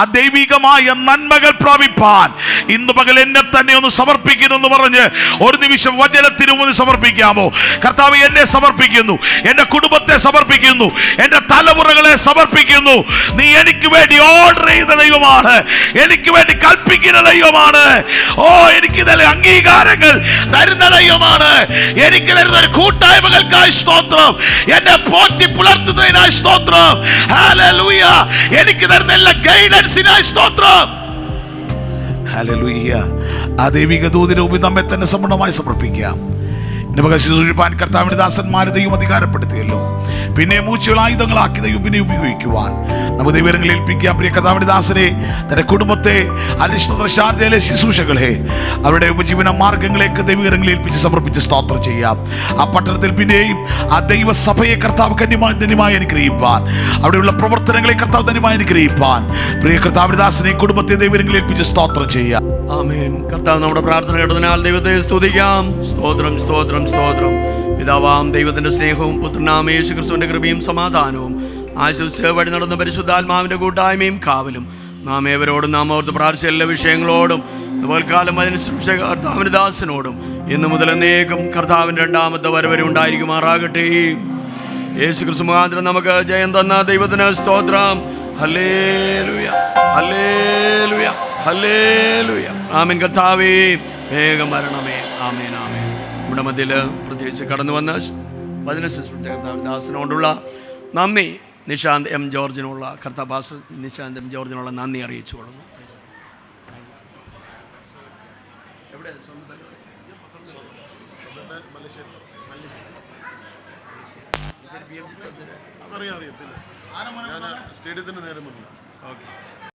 ആ ദൈവികമായ നന്മകൾ പ്രാപിപ്പാൻ ഇന്ന് പകൽ എന്നെ തന്നെ ഒന്ന് സമർപ്പിക്കുന്നു എന്ന് പറഞ്ഞ് ഒരു നിമിഷം വചനത്തിന് മുന്നിൽ സമർപ്പിക്കാമോ? കർത്താവ്, എന്നെ സമർപ്പിക്കുന്നു, എൻ്റെ കുടുംബത്തെ സമർപ്പിക്കുന്നു, എൻ്റെ തലമുറകളെ സമർപ്പിക്കുന്നു. നീ എനിക്ക് വേണ്ടി ഓർഡർ ചെയ്ത ദൈവമാണ്, എനിക്ക് വേണ്ടി കൽപ്പിക്കുന്ന ദൈവമാണ്. ഓ, എനിക്ക് നല്ല അംഗീകാരങ്ങൾ തരുന്ന ദൈവമാണ്. എനിക്ക് തരുന്ന ഒരു കൂട്ടായ്മകൾക്കായി സ്തോത്രം, എന്നെ പോറ്റി പുലർത്തുന്നതിനായി സ്തോത്രം. ഹല്ലേലൂയ. എനിക്ക് തരുന്ന എല്ലാ ഗൈഡൻസിനായി സ്തോത്രം. ഹല്ലേലൂയ. ആ ദൈവിക ദൂതിന് മുമ്പിൽ നമ്മെ തന്നെ സമ്പൂർണ്ണമായി സമർപ്പിക്കാം. ശുശ്രൂഷിപ്പാൻ കർത്താവിന്റെ ദാസന്മാരെ ദൈവം അധികാരപ്പെടുത്തിയല്ലോ. പിന്നെ മൂച്ചുകൾ ആയുധങ്ങളാക്കി ദൈവം പിന്നെ ഉപയോഗിക്കുവാൻ നമുക്ക് ദൈവങ്ങളിൽ ഏൽപ്പിക്കാം. പ്രിയ കർത്താവിന്റെ ദാസനെ, തന്റെ കുടുംബത്തെ, അലിഷ്ണ ഷാർജയിലെ ശുശ്രൂഷകളെ, അവരുടെ ഉപജീവന മാർഗങ്ങളേക്ക് ദൈവകരങ്ങളിൽ ഏൽപ്പിച്ച് സമർപ്പിച്ച് സ്തോത്രം ചെയ്യാം. ആ പട്ടണത്തിൽ പിന്നെയും ആ ദൈവസഭയെ കർത്താവ് ധന്യമായി അനുഗ്രഹിപ്പാൻ, അവിടെയുള്ള പ്രവർത്തനങ്ങളെ കർത്താവ് ധന്യമായി അനുഗ്രഹിപ്പാൻ പ്രിയ കർത്താവിന്റെ ദാസനെ, കുടുംബത്തെ ദൈവകരങ്ങളിൽ ഏൽപ്പിച്ച് സ്തോത്രം ചെയ്യാം. ആമേൻ. കർത്താവ് നമ്മുടെ പ്രാർത്ഥന കേട്ടതിനാൽ ദൈവത്തെ സ്തുതിക്കാം. സ്തോത്രം, സ്തോത്രം, സ്തോത്രം. പിതാവാം ദൈവത്തിന്റെ സ്നേഹവും പുത്രനാം യേശുക്രിസ്തുവിന്റെ കൃപയും സമാധാനവും ആശംസിച്ച് വഴി നടന്ന പരിശുദ്ധാത്മാവിന്റെ കൂട്ടായ്മയും കാവലും നാം ഏവരോടും നാം ഓർത്ത് പ്രാർത്ഥിച്ച എല്ലാ വിഷയങ്ങളോടും അതുപോൽക്കാലം അതിന് കർത്താവിന്റെ ദാസനോടും ഇന്നു മുതൽ എന്നേക്കും കർത്താവിന്റെ 2ാമത്തെ വരവരെ ഉണ്ടായിരിക്കുമാറാകട്ടെ. യേശു ക്രിസ്തു മുഖാന്തരം നമുക്ക് ജയം തന്ന ദൈവത്തിന് സ്തോത്രം. ഹല്ലേലൂയ, ഹല്ലേലൂയ, ഹല്ലേലൂയ. ആമേൻ. കർത്താവേ വേഗം വരണമേ. ആമേൻ, ആമേൻ. നമ്മുടെ മധ്യയിൽ പ്രത്യേകിച്ച് കടന്നു വന്ന വചന ശുശ്രൂഷ കർത്താവ് ദാസനോടുള്ള നന്ദി, നിശാന്ത് എം ജോർജിനുള്ള കർത്താവ് നിശാന്ത് എം ജോർജിനുള്ള നന്ദി അറിയിച്ചു കൊള്ളുന്നു. അറിയാം. സ്റ്റേഡിയത്തിന് നേരെ മുന്നിൽ. ഓക്കെ.